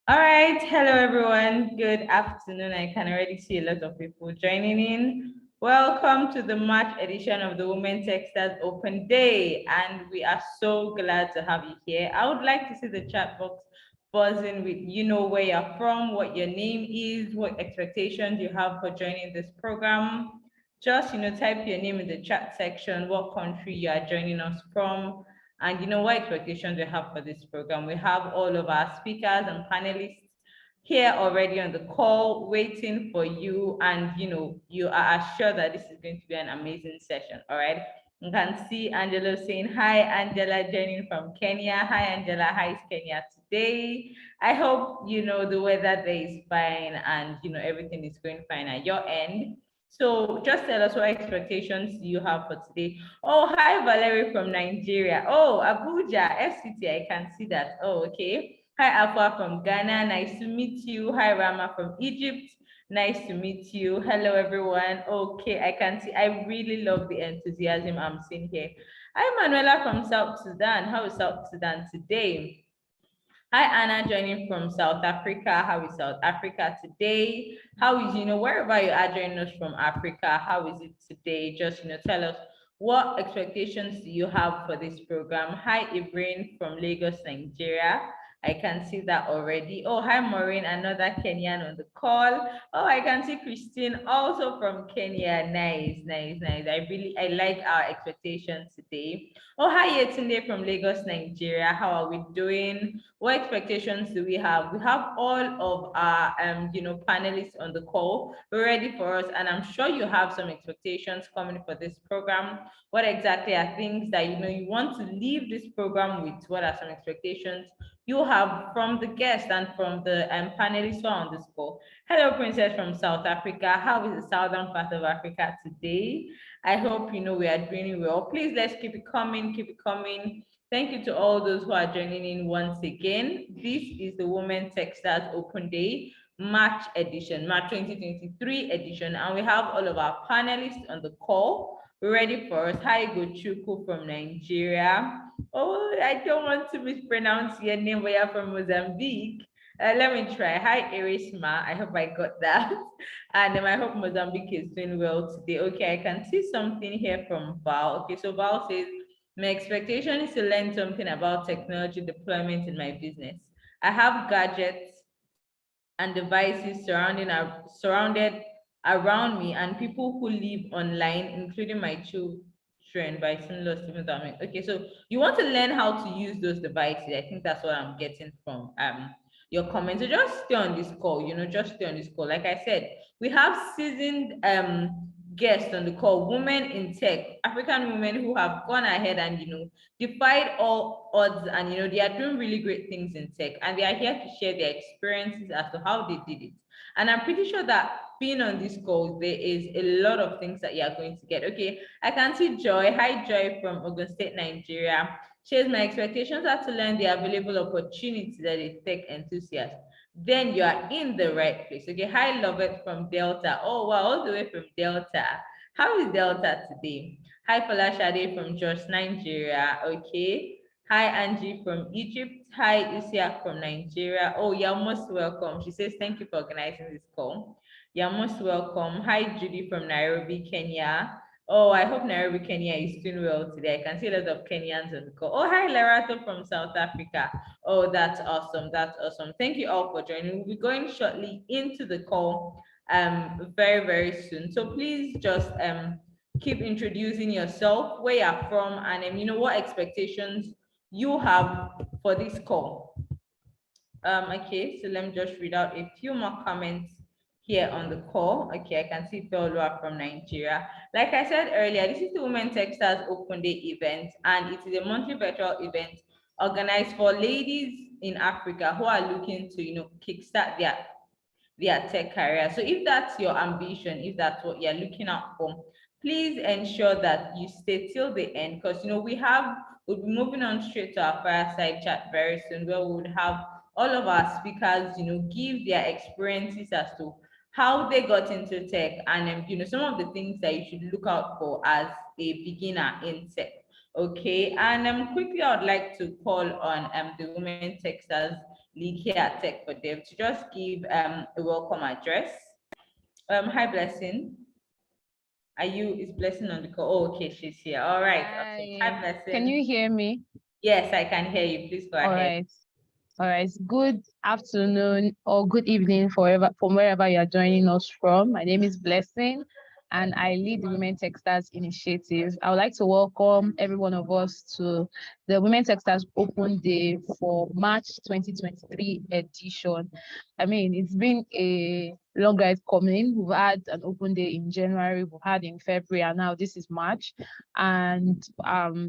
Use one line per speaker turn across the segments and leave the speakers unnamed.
All right, hello everyone. Good afternoon. I can already see a lot of people joining in. Welcome to the March edition of the Women Techsters Open Day, and we are so glad to have you here. I would like to see the chat box buzzing with where you're from, what your name is, what expectations you have for joining this program. Just type your name in the chat section, what country you are joining us from, and what expectations we have for this program. We have all of our speakers and panelists here already on the call, waiting for you. And you are assured that this is going to be an amazing session. All right. You can see Angela saying, hi, Angela, joining from Kenya. Hi, Angela. How is Kenya today? I hope the weather there is fine and everything is going fine at your end. So just tell us what expectations you have for today. Oh, hi, Valerie from Nigeria. Oh, Abuja, FCT, I can see that. Oh, okay. Hi, Afua from Ghana. Nice to meet you. Hi, Rama from Egypt. Nice to meet you. Hello, everyone. Okay, I can see. I really love the enthusiasm I'm seeing here. Hi, Manuela from South Sudan. How is South Sudan today? Hi, Anna, joining from South Africa. How is South Africa today? How is, wherever you are joining us from Africa, how is it today? Just, tell us what expectations do you have for this program? Hi, Ibrahim from Lagos, Nigeria. I can see that already. Oh, hi, Maureen, another Kenyan on the call. Oh, I can see Christine also from Kenya. Nice, nice, nice. I like our expectations today. Oh, hi, Yetunde from Lagos, Nigeria. How are we doing? What expectations do we have? We have all of our panelists on the call ready for us, and I'm sure you have some expectations coming for this program. What exactly are things that you want to leave this program with? What are some expectations you have from the guests and from the panelists who are on this call? Hello, Princess from South Africa. How is the southern part of Africa today? I hope we are doing well. Please, let's keep it coming, keep it coming. Thank you to all those who are joining in once again. This is the Women Techsters Open Day, March edition, March 2023 edition, and we have all of our panelists on the call ready for us. Hi, Gochuku from Nigeria. Oh, I don't want to mispronounce your name, but you're from Mozambique. Let me try. Hi, Erisma. I hope I got that. And I hope Mozambique is doing well today. Okay, I can see something here from Val. Okay, so Val says, my expectation is to learn something about technology deployment in my business. I have gadgets and devices surrounded around me and people who live online, including my children by similar Stephen. Okay, so you want to learn how to use those devices. I think that's what I'm getting from your comments. So just stay on this call, just stay on this call. Like I said, we have seasoned guests on the call, women in tech, African women who have gone ahead and defied all odds, and they are doing really great things in tech, and they are here to share their experiences as to how they did it. And I'm pretty sure that being on this call, there is a lot of things that you are going to get. Okay, I can see Joy. Hi, Joy from Ogun State, Nigeria. Shares my expectations are to learn the available opportunities that a tech enthusiast. Then you are in the right place. Okay, hi, Lovett from Delta. Oh, wow, all the way from Delta. How is Delta today? Hi, Falashade from Jos, Nigeria. Okay. Hi, Angie from Egypt. Hi, Usiak from Nigeria. Oh, you're most welcome. She says, thank you for organizing this call. You're most welcome. Hi, Judy from Nairobi, Kenya. Oh, I hope Nairobi, Kenya is doing well today. I can see a lot of Kenyans on the call. Oh, hi, Lerato from South Africa. Oh, that's awesome. That's awesome. Thank you all for joining. We'll be going shortly into the call very, very soon. So please just keep introducing yourself, where you're from, and what expectations you have for this call. Okay, so let me just read out a few more comments here on the call. Okay, I can see Feolua from Nigeria. Like I said earlier, this is the Women Techsters Open Day event, and it is a monthly virtual event organized for ladies in Africa who are looking to, kickstart their tech career. So if that's your ambition, if that's what you're looking out for, please ensure that you stay till the end, because we'll be moving on straight to our fireside chat very soon, where we would have all of our speakers, give their experiences as to how they got into tech, and some of the things that you should look out for as a beginner in tech. Okay, and quickly I would like to call on the Women Techsters lead here at Tech for Dev, to just give a welcome address. Hi, Blessing. Is Blessing on the call? Oh, okay, she's here. All right. Okay. Hi,
Hi.
Blessing.
Can you hear me?
Yes, I can hear you. Please go
All
ahead.
right. All right. Good afternoon or good evening from wherever you are joining us from. My name is Blessing and I lead the Women Techsters Initiative. I would like to welcome every one of us to the Women Techsters Open Day for March 2023 edition. I mean, it's been a long ride coming. We've had an open day in January, we've had in February, and now this is March. And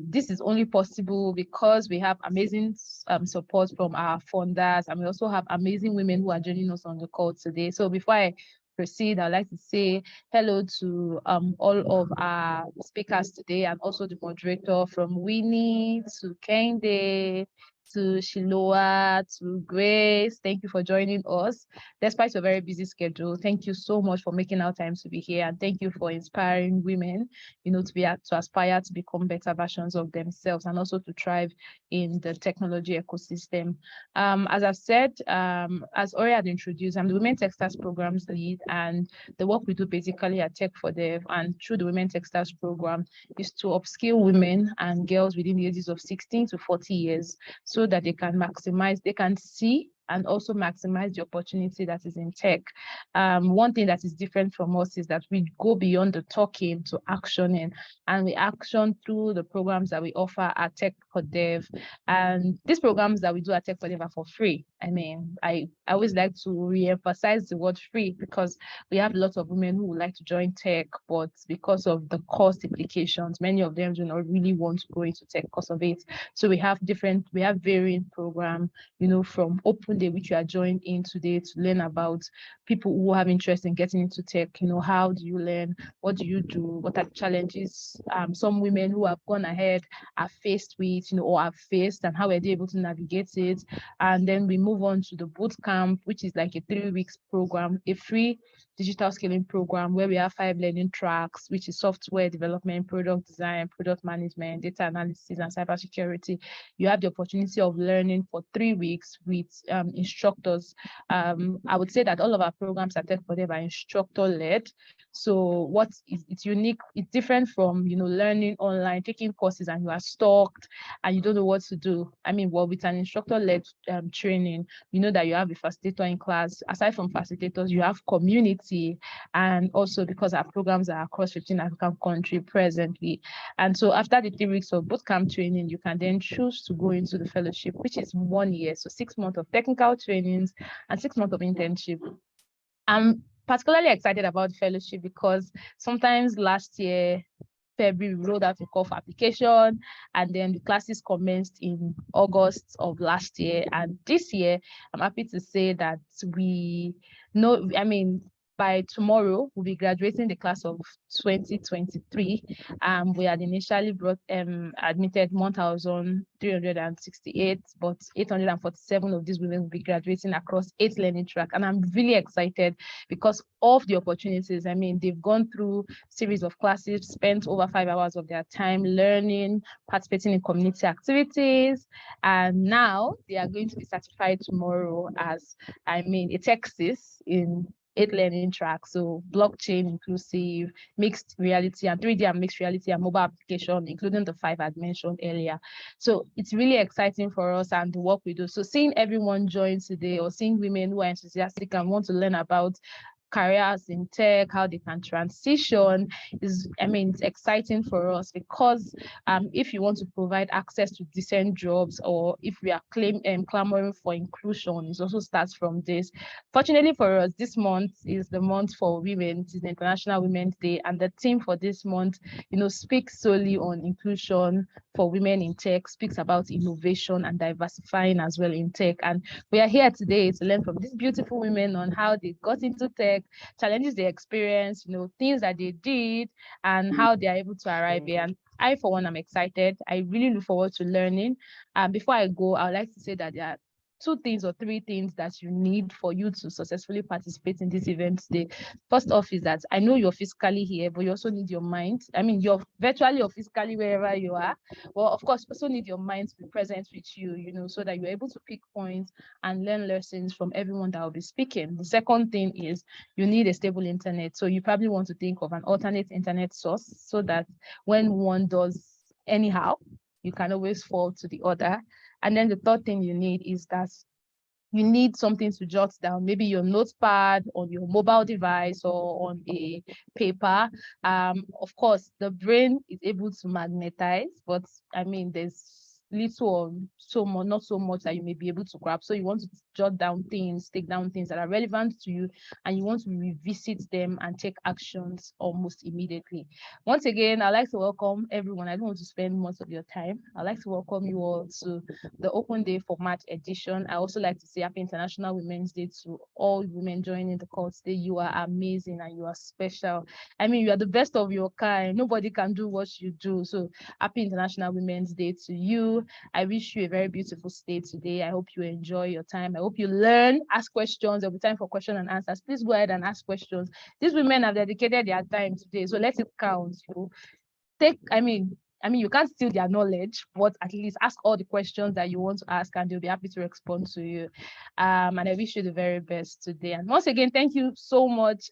this is only possible because we have amazing support from our funders, and we also have amazing women who are joining us on the call today. So before I proceed, I'd like to say hello to all of our speakers today, and also the moderator, from Winnie to Kende to Shiloah to Grace. Thank you for joining us despite your very busy schedule. Thank you so much for making our time to be here, and thank you for inspiring women, to aspire to become better versions of themselves and also to thrive in the technology ecosystem. As I've said, as Ori had introduced, I'm the Women Techsters Programs Lead, and the work we do basically at Tech for Dev and through the Women Techsters Program is to upskill women and girls within the ages of 16 to 40 years so that they can see and also maximize the opportunity that is in tech. One thing that is different from us is that we go beyond the talking to actioning, and we action through the programs that we offer at Tech for Dev. And these programs that we do at Tech for Dev are for free. I mean, I always like to re-emphasize the word free because we have lots of women who would like to join tech, but because of the cost implications, many of them do not really want to go into tech because of it. So we have varying programs, from Open Day, which you are joined in today, to learn about people who have interest in getting into tech. How do you learn? What do you do? What are the challenges some women who have gone ahead are faced with, or have faced, and how are they able to navigate it? And then we move on to the boot camp, which is like a 3 week program, a free digital skilling program where we have 5 learning tracks, which is software development, product design, product management, data analysis, and cybersecurity. You have the opportunity of learning for 3 weeks with instructors. I would say that all of our programs at Tech for Dev are instructor-led. So it's unique, it's different from learning online, taking courses and you are stuck and you don't know what to do. I mean, with an instructor-led training, that you have a facilitator in class. Aside from facilitators, you have community, and also because our programs are across 15 African countries presently. And so after the 3 weeks of bootcamp training, you can then choose to go into the fellowship, which is 1 year, so 6 months of technical trainings and 6 months of internship. I'm particularly excited about fellowship because sometimes last year, February, we rolled out a call for application, and then the classes commenced in August of last year. And this year, I'm happy to say that by tomorrow, we'll be graduating the class of 2023. We had initially admitted 1,368, but 847 of these women will be graduating across 8 learning tracks. And I'm really excited because of the opportunities. I mean, they've gone through series of classes, spent over 5 hours of their time learning, participating in community activities, and now they are going to be certified tomorrow as, a Techsys in 8 learning tracks. So blockchain inclusive, mixed reality, and 3D and mixed reality, and mobile application, including the 5 I'd mentioned earlier. So it's really exciting for us and the work we do. So seeing everyone join today, or seeing women who are enthusiastic and want to learn about careers in tech, how they can transition, it's exciting for us because if you want to provide access to decent jobs, or if we are clamoring for inclusion, it also starts from this. Fortunately for us, this month is the month for women. It is the International Women's Day, and the theme for this month, speaks solely on inclusion for women in tech, speaks about innovation and diversifying as well in tech. And we are here today to learn from these beautiful women on how they got into tech, challenges they experienced, things that they did, and how they are able to arrive here. And I, for one, am excited. I really look forward to learning. Before I go, I would like to say that there are two things or three things that you need for you to successfully participate in this event today. First off is that I know you're physically here, but you also need your mind. I mean, you're virtually or physically wherever you are. Well, of course, you also need your mind to be present with you, so that you're able to pick points and learn lessons from everyone that will be speaking. The second thing is you need a stable internet. So you probably want to think of an alternate internet source so that when one does anyhow, you can always fall to the other. And then the third thing you need is that you need something to jot down, maybe your notepad on your mobile device or on a paper. Of course, the brain is able to magnetize, but I mean, there's little or so much, not so much that you may be able to grab. So you want to jot down things, take down things that are relevant to you, and you want to revisit them and take actions almost immediately. Once again, I'd like to welcome everyone. I don't want to spend much of your time. I'd like to welcome you all to the Open Day for March edition. I also like to say Happy International Women's Day to all women joining the call today. You are amazing and you are special. I mean, you are the best of your kind. Nobody can do what you do. So Happy International Women's Day to you. I wish you a very beautiful stay today. I hope you enjoy your time. I hope you learn, ask questions. There'll be time for question and answers. Please go ahead and ask questions. These women have dedicated their time today, so let it count. You can't steal their knowledge, but at least ask all the questions that you want to ask, and they'll be happy to respond to you. And I wish you the very best today. And once again, thank you so much,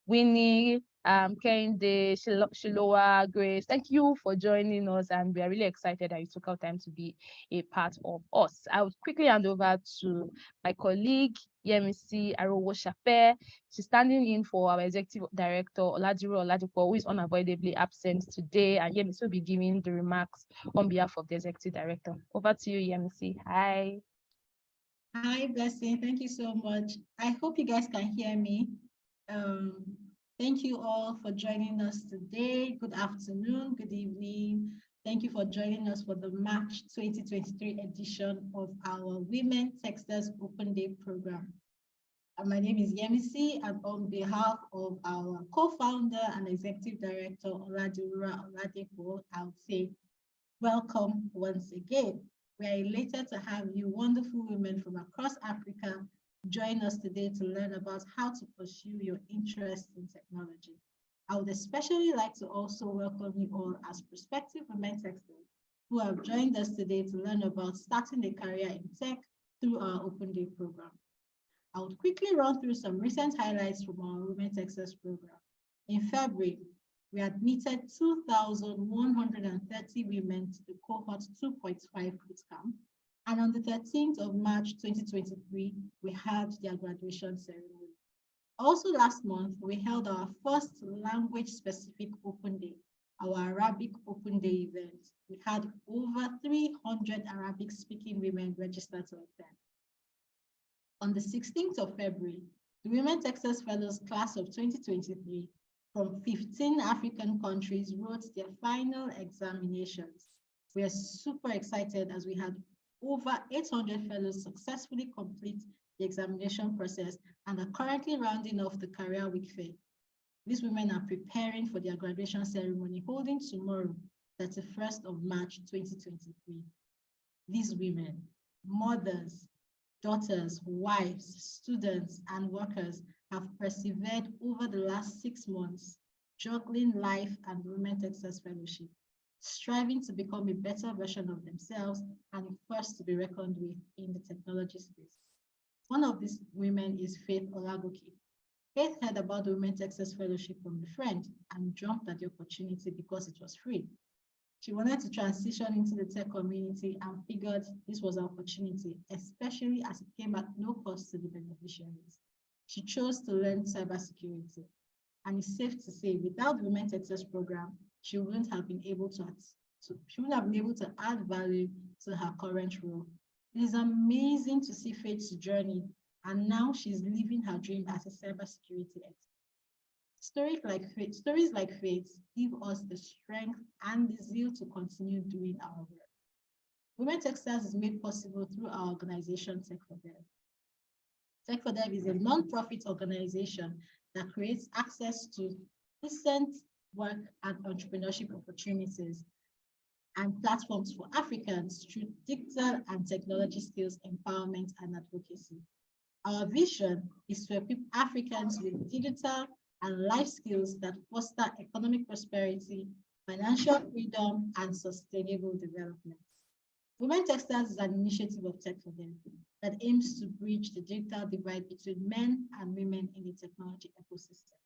Winnie, Kende, Shiloah, Grace. Thank you for joining us, and we are really excited that you took out time to be a part of us. I would quickly hand over to my colleague, Yemisi Arowo-Shape. She's standing in for our executive director, Oladiru Oladipo, who is unavoidably absent today. And Yemisi will be giving the remarks on behalf of the executive director. Over to you, Yemisi. Hi.
Hi, Blessing. Thank you so much. I hope you guys can hear me. Thank you all for joining us today. Good afternoon, good evening. Thank you for joining us for the March 2023 edition of our Women Techsters Open Day program. My name is Yemisi, and on behalf of our co-founder and executive director, Oladiru Oladipo, I would say welcome once again. We are elated to have you wonderful women from across Africa join us today to learn about how to pursue your interest in technology. I would especially like to also welcome you all as prospective women techsters who have joined us today to learn about starting a career in tech through our Open Day program. I would quickly run through some recent highlights from our Women Techsters program. In February, we admitted 2,130 women to the cohort 2.5 bootcamp. And on the 13th of March 2023, we had their graduation ceremony. Also last month, we held our first language-specific Open Day, our Arabic Open Day event. We had over 300 Arabic-speaking women registered to attend. On the 16th of February, the Women Techsters Fellows class of 2023 from 15 African countries wrote their final examinations. We are super excited as we had over 800 fellows successfully complete the examination process and are currently rounding off the Career Week Fair. These women are preparing for their graduation ceremony holding tomorrow, 31st of March 2023. These women, mothers, daughters, wives, students, and workers have persevered over the last 6 months, juggling life and Women Techsters Fellowship, striving to become a better version of themselves and first to be reckoned with in the technology space. One of these women is Faith Olagoki. Faith heard about the Women Techsters Fellowship from a friend and jumped at the opportunity because it was free. She wanted to transition into the tech community and figured this was an opportunity, especially as it came at no cost to the beneficiaries. She chose to learn cybersecurity. And it's safe to say, without the Women Techsters program, she wouldn't have been able to add value to her current role. It is amazing to see Faith's journey, and now she's living her dream as a cybersecurity expert. Stories like Faith's give us the strength and the zeal to continue doing our work. Women Techsters is made possible through our organization, Tech for Dev. Tech for Dev is a non-profit organization that creates access to decent work and entrepreneurship opportunities and platforms for Africans through digital and technology skills empowerment and advocacy. Our vision is to equip Africans with digital and life skills that foster economic prosperity, financial freedom, and sustainable development. Women Techsters is an initiative of Tech for Them that aims to bridge the digital divide between men and women in the technology ecosystem.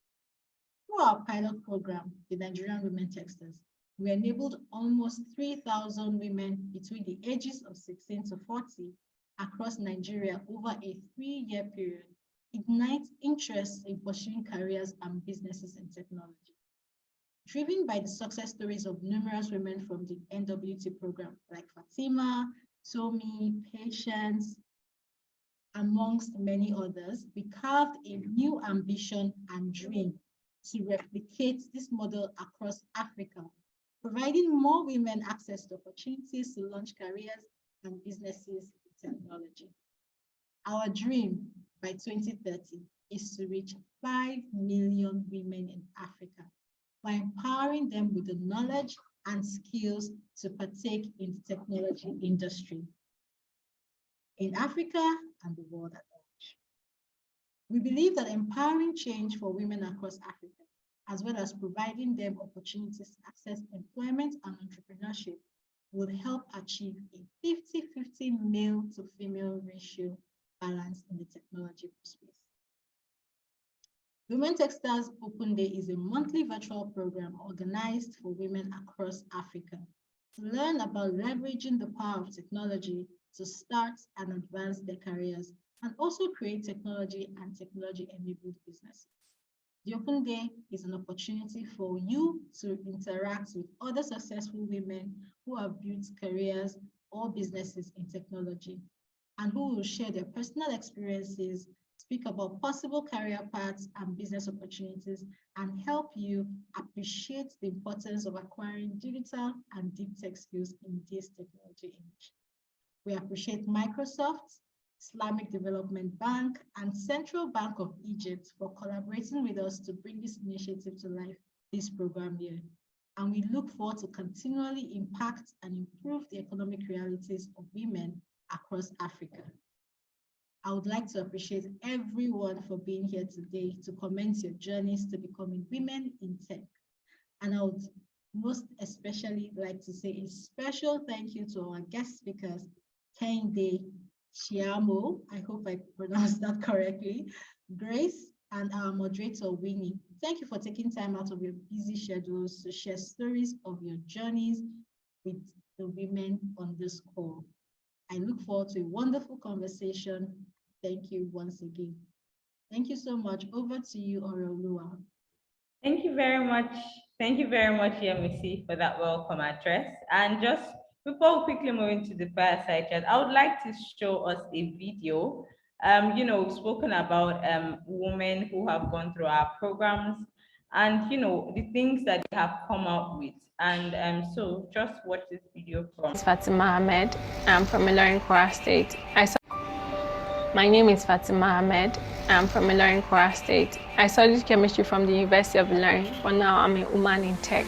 Through our pilot program, the Nigerian Women Techsters, we enabled almost 3,000 women between the ages of 16 to 40 across Nigeria over a 3-year period, ignite interest in pursuing careers and businesses in technology. Driven by the success stories of numerous women from the NWT program, like Fatima, Tomi, Patience, amongst many others, we carved a new ambition and dream to replicate this model across Africa, providing more women access to opportunities to launch careers and businesses in technology. Our dream by 2030 is to reach 5 million women in Africa by empowering them with the knowledge and skills to partake in the technology industry in Africa and the world at large. We believe that empowering change for women across Africa, as well as providing them opportunities to access employment and entrepreneurship, would help achieve a 50-50 male to female ratio balance in the technology space. Women Techsters Open Day is a monthly virtual program organized for women across Africa to learn about leveraging the power of technology to start and advance their careers and also create technology and technology-enabled businesses. The Open Day is an opportunity for you to interact with other successful women who have built careers or businesses in technology and who will share their personal experiences, speak about possible career paths and business opportunities, and help you appreciate the importance of acquiring digital and deep tech skills in this technology age. We appreciate Microsoft, Islamic Development Bank, and Central Bank of Egypt for collaborating with us to bring this initiative to life this program year. And we look forward to continually impact and improve the economic realities of women across Africa. I would like to appreciate everyone for being here today to commence your journeys to becoming women in tech. And I would most especially like to say a special thank you to our guest speakers, Kehinde Chiamo, I hope I pronounced that correctly, Grace, and our moderator, Winnie. Thank you for taking time out of your busy schedules to share stories of your journeys with the women on this call. I look forward to a wonderful conversation. Thank you once again. Thank you so much. Over to you, Orolua.
Thank you very much. Thank you very much, Yemisi, for that welcome address. And just before we quickly move into the fireside chat, I would like to show us a video. We've spoken about women who have gone through our programs and, the things that they have come out with. And so just watch this video from.
Fatima Ahmed. I'm from Ilorin, Kwara State. My name is Fatima Ahmed. I'm from Ilorin, Kwara State. I studied chemistry from the University of Ilorin, but now I'm a woman in tech.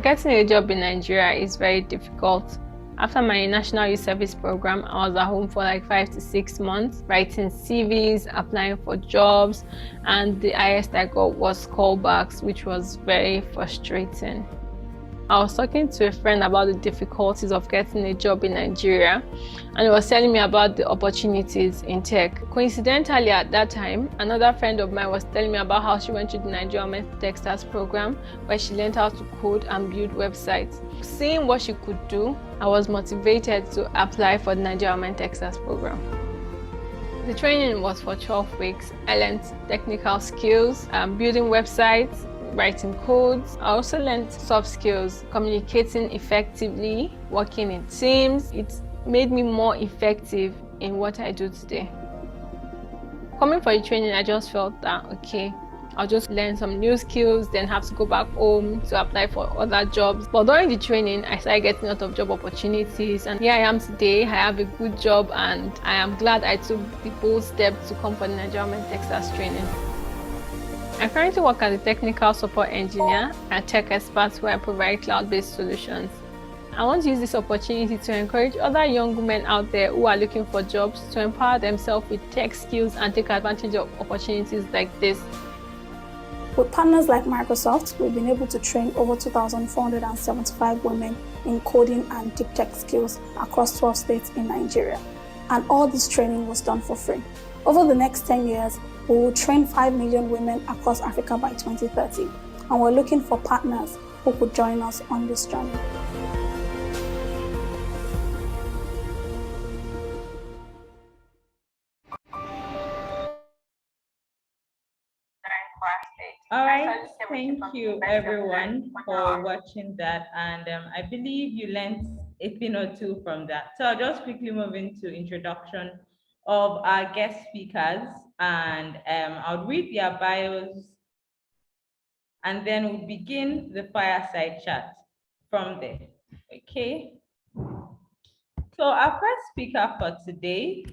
Getting a job in Nigeria is very difficult. After my National Youth Service program, I was at home for like 5 to 6 months, writing CVs, applying for jobs, and the highest I got was callbacks, which was very frustrating. I was talking to a friend about the difficulties of getting a job in Nigeria, and he was telling me about the opportunities in tech. Coincidentally, at that time, another friend of mine was telling me about how she went to the Nigerian Women Techsters program, where she learned how to code and build websites. Seeing what she could do, I was motivated to apply for the Nigerian Women Techsters program. The training was for 12 weeks. I learned technical skills, building websites, writing codes. I also learned soft skills, communicating effectively, working in teams. It made me more effective in what I do today. Coming for the training, I just felt that, okay, I'll just learn some new skills, then have to go back home to apply for other jobs. But during the training, I started getting a lot of job opportunities, and here I am today. I have a good job, and I am glad I took the bold step to come for the Nigerian Women Techsters training. I currently work as a technical support engineer at Tech Experts, where I provide cloud-based solutions. I want to use this opportunity to encourage other young women out there who are looking for jobs to empower themselves with tech skills and take advantage of opportunities like this.
With partners like Microsoft, we've been able to train over 2,475 women in coding and deep tech skills across 12 states in Nigeria. And all this training was done for free. Over the next 10 years, we will train 5 million women across Africa by 2030. And we're looking for partners who could join us on this journey.
All right, thank you everyone for watching that, and I believe you learned a thing or two from that. So I'll just quickly move into introduction of our guest speakers, and I'll read their bios, and then we'll begin the fireside chat from there. Okay. So our first speaker for today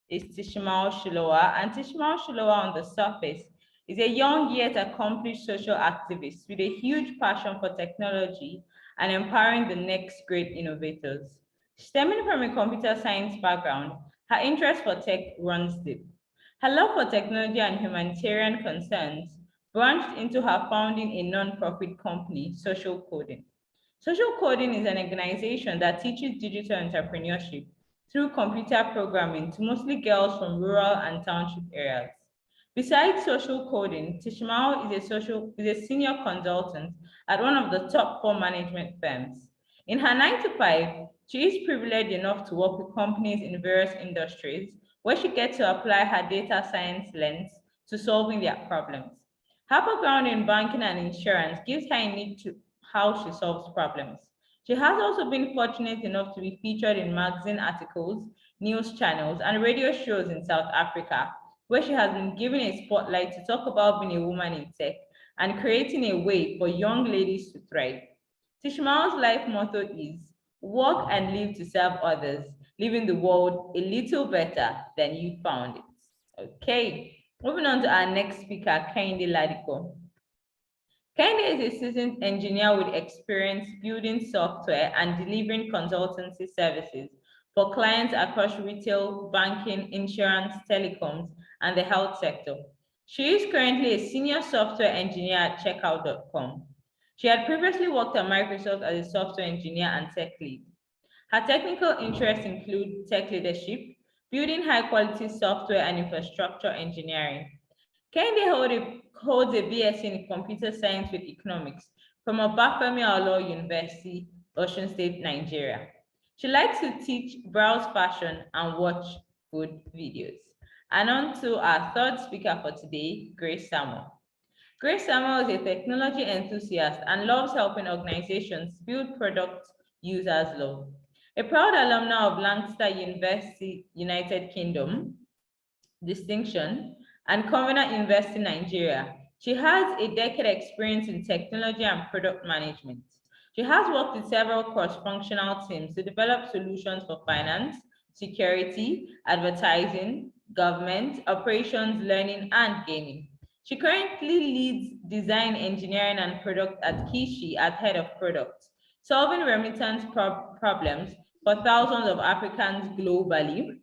is Tishmal Shilowa, and Tishmal Shilowa on the surface is a young yet accomplished social activist with a huge passion for technology and empowering the next great innovators. Stemming from a computer science background, her interest for tech runs deep. Her love for technology and humanitarian concerns branched into her founding a non-profit company, Social Coding. Social Coding is an organization that teaches digital entrepreneurship through computer programming to mostly girls from rural and township areas. Besides social coding, Tishmao is a senior consultant at one of the top 4 management firms. In her 9 to 5, she is privileged enough to work with companies in various industries where she gets to apply her data science lens to solving their problems. Her background in banking and insurance gives her a need to how she solves problems. She has also been fortunate enough to be featured in magazine articles, news channels, and radio shows in South Africa, where she has been given a spotlight to talk about being a woman in tech and creating a way for young ladies to thrive. Tishmael's life motto is work and live to serve others, leaving the world a little better than you found it. Okay, moving on to our next speaker, Kehinde Ladiko. Kehinde is a seasoned engineer with experience building software and delivering consultancy services for clients across retail, banking, insurance, telecoms, and the health sector. She is currently a senior software engineer at checkout.com. She had previously worked at Microsoft as a software engineer and tech lead. Her technical interests include tech leadership, building high-quality software and infrastructure engineering. Kehinde holds a BSc in Computer Science with Economics from Obafemi Awolowo University, Osun State, Nigeria. She likes to teach, browse fashion, and watch food videos. And on to our third speaker for today, Grace Samuel. Grace Samuel is a technology enthusiast and loves helping organizations build products users love. A proud alumna of Lancaster University, United Kingdom, distinction, and Covenant University, Nigeria. She has a decade experience in technology and product management. She has worked with several cross-functional teams to develop solutions for finance, security, advertising, government, operations, learning, and gaming. She currently leads design, engineering, and product at Kishi as head of product, solving remittance problems for thousands of Africans globally,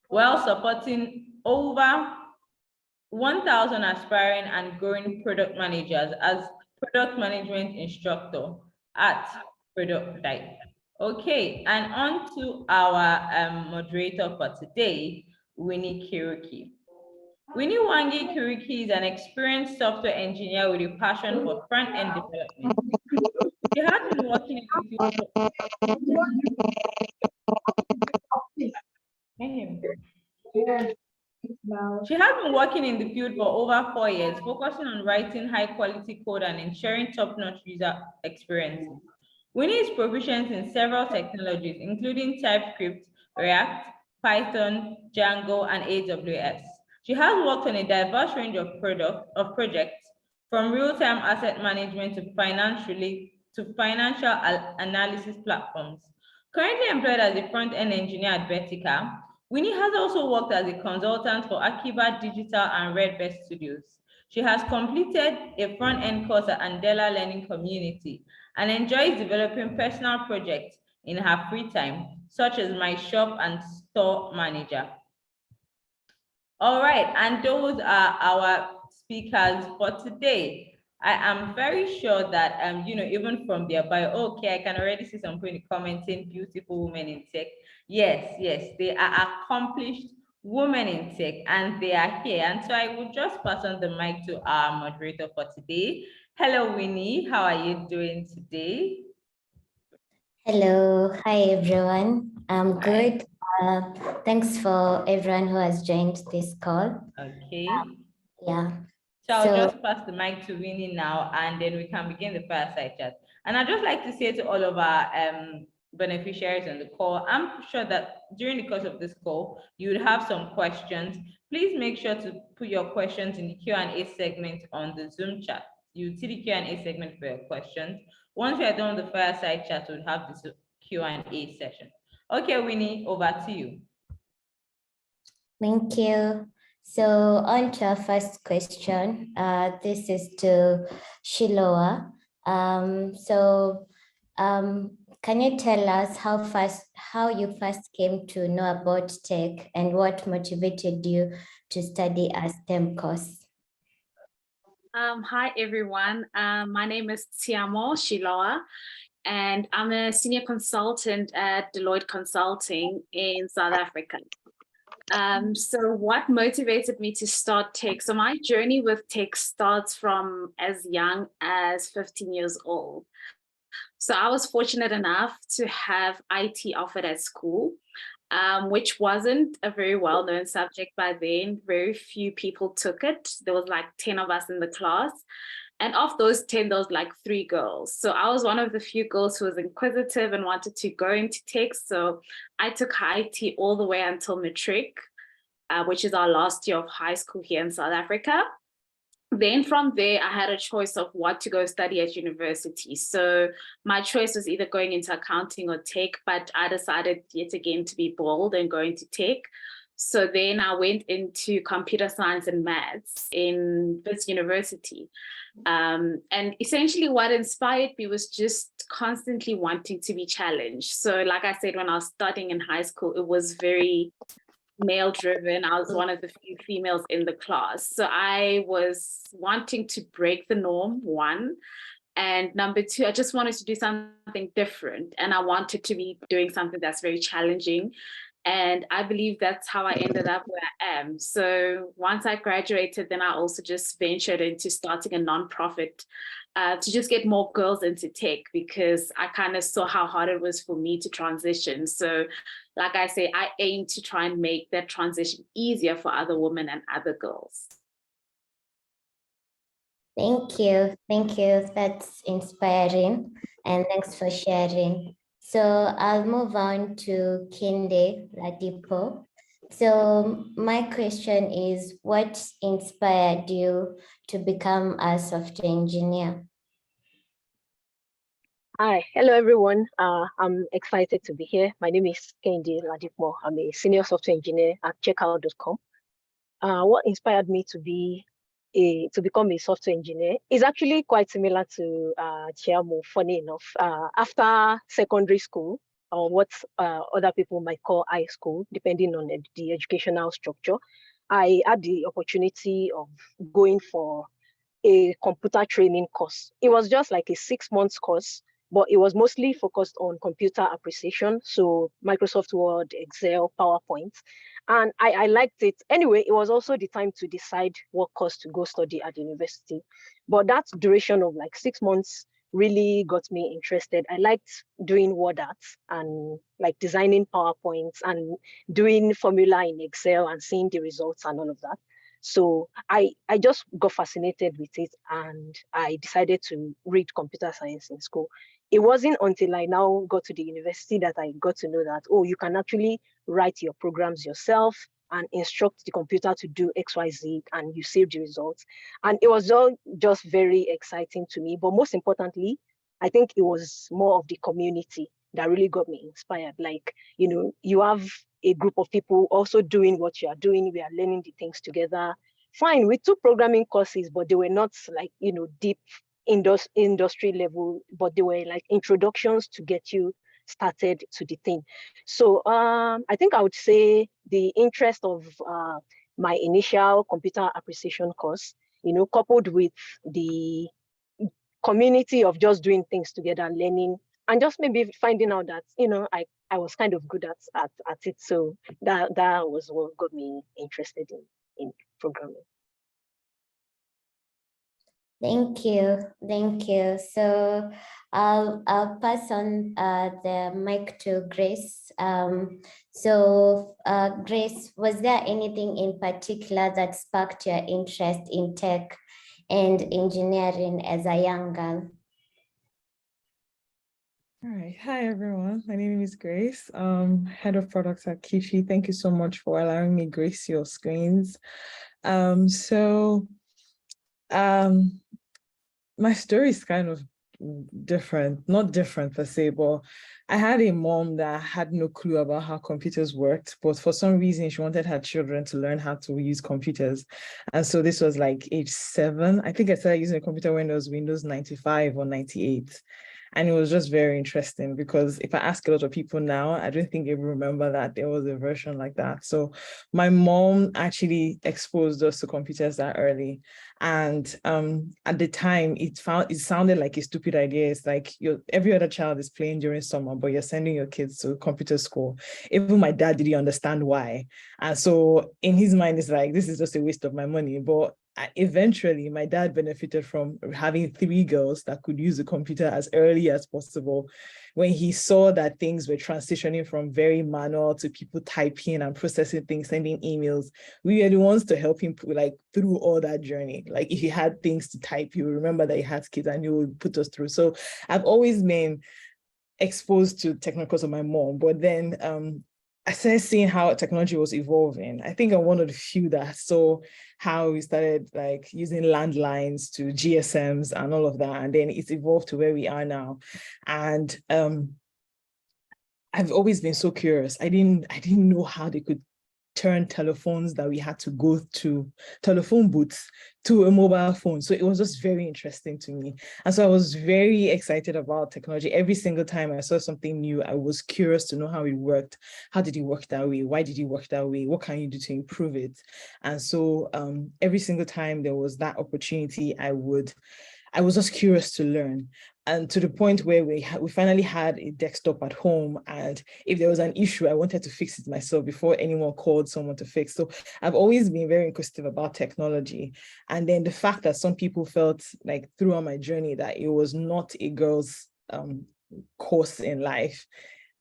while supporting over 1,000 aspiring and growing product managers as product management instructor at Product Type. Okay, and on to our moderator for today, Winnie Kiruki. Winnie Wangi Kiruki is an experienced software engineer with a passion for front-end development. She has been working in the field for... She has been working in the field for over 4 years, focusing on writing high-quality code and ensuring top-notch user experiences. Winnie is proficient in several technologies, including TypeScript, React, Python, Django, and AWS. She has worked on a diverse range of projects, from real-time asset management to financial analysis platforms. Currently employed as a front-end engineer at Vertica, Winnie has also worked as a consultant for Akiba Digital and Redbest Studios. She has completed a front-end course at Andela Learning Community and enjoys developing personal projects in her free time, such as My Shop and Store Manager. All right, and those are our speakers for today. I am very sure that even from their bio, okay, I can already see some people commenting beautiful women in tech. Yes, yes, they are accomplished women in tech and they are here. And so I will just pass on the mic to our moderator for today. Hello, Winnie. How are you doing today?
Hello, hi everyone. I'm good. Thanks for everyone who has joined this call.
Okay.
Yeah.
So I'll just pass the mic to Winnie now, and then we can begin the fireside chat. And I'd just like to say to all of our beneficiaries on the call, I'm sure that during the course of this call, you would have some questions. Please make sure to put your questions in the Q&A segment on the Zoom chat. You see the Q&A segment for your questions. Once we are done with the fireside chat, we'll have this Q&A session. Okay, Winnie, over to you.
Thank you. So on to our first question. This is to Shiloah. Can you tell us how you first came to know about tech and what motivated you to study a STEM course?
Hi, everyone. My name is Tiamo Shiloah, and I'm a senior consultant at Deloitte Consulting in South Africa. So what motivated me to start tech? So my journey with tech starts from as young as 15 years old. So I was fortunate enough to have IT offered at school, which wasn't a very well-known subject by then. Very few people took it. There was like 10 of us in the class. And of those 10, there was like 3 girls. So I was one of the few girls who was inquisitive and wanted to go into tech. So I took IT all the way until matric, which is our last year of high school here in South Africa. Then from there, I had a choice of what to go study at university. So my choice was either going into accounting or tech, but I decided yet again to be bold and go into tech. So then I went into computer science and maths in this university. And essentially what inspired me was just constantly wanting to be challenged. So like I said, when I was studying in high school, it was very male driven. I was one of the few females in the class. So I was wanting to break the norm, one. And number two, I just wanted to do something different. And I wanted to be doing something that's very challenging. And I believe that's how I ended up where I am. So once I graduated, then I also just ventured into starting a nonprofit to just get more girls into tech, because I kind of saw how hard it was for me to transition. So like I say, I aim to try and make that transition easier for other women and other girls.
Thank you. Thank you. That's inspiring. And thanks for sharing. So I'll move on to Kinde Ladipo. So my question is, what inspired you to become a software engineer?
Hi, hello everyone. I'm excited to be here. My name is Kinde Ladipo. I'm a senior software engineer at checkout.com. What inspired me to become a software engineer is actually quite similar to Chiamo, funny enough. After secondary school, or what other people might call high school, depending on the educational structure, I had the opportunity of going for a computer training course. It was just like a 6-month course, but it was mostly focused on computer appreciation. So Microsoft Word, Excel, PowerPoint. And I liked it. Anyway, it was also the time to decide what course to go study at the university. But that duration of like 6 months really got me interested. I liked doing word arts and like designing PowerPoints and doing formula in Excel and seeing the results and all of that. So I just got fascinated with it, and I decided to read computer science in school. It wasn't until I now got to the university that I got to know that, oh, you can actually write your programs yourself. and instruct the computer to do XYZ, and you save the results. And it was all just very exciting to me. But most importantly, I think it was more of the community that really got me inspired. Like, you have a group of people also doing what you are doing. We are learning the things together. Fine, we took programming courses, but they were not like, deep industry level, but they were like introductions to get you started to the thing. So I think I would say the interest of my initial computer appreciation course, coupled with the community of just doing things together, learning, and just maybe finding out that, I was kind of good at it. So that was what got me interested in programming.
Thank you. So I'll pass on the mic to Grace. Grace, was there anything in particular that sparked your interest in tech and engineering as a young girl?
All right. Hi, everyone. My name is Grace, head of products at Kishi. Thank you so much for allowing me grace your screens. My story is kind of different, not different per se, but I had a mom that had no clue about how computers worked, but for some reason she wanted her children to learn how to use computers. And so this was like age 7. I think I started using a computer when it was Windows 95 or 98. And it was just very interesting because if I ask a lot of people now, I don't think they remember that there was a version like that. So my mom actually exposed us to computers that early. And at the time, it sounded like a stupid idea. It's like every other child is playing during summer, but you're sending your kids to computer school. Even my dad didn't understand why. And so in his mind, it's like, this is just a waste of my money. But eventually, my dad benefited from having 3 girls that could use the computer as early as possible. When he saw that things were transitioning from very manual to people typing and processing things, sending emails, we were the ones to help him through all that journey. Like if he had things to type, you remember that he had kids and he would put us through. So I've always been exposed to technology because of my mom, but then I started seeing how technology was evolving. I think I'm one of the few that saw how we started using landlines to GSMs and all of that. And then it's evolved to where we are now. And I've always been so curious. I didn't know how they could turn telephones that we had to go to telephone booths to a mobile phone. So it was just very interesting to me. And so I was very excited about technology. Every single time I saw something new, I was curious to know how it worked. How did it work that way? Why did it work that way? What can you do to improve it? And so every single time there was that opportunity, I was just curious to learn. And to the point where we finally had a desktop at home. And if there was an issue, I wanted to fix it myself before anyone called someone to fix. So I've always been very inquisitive about technology. And then the fact that some people felt like throughout my journey that it was not a girl's course in life,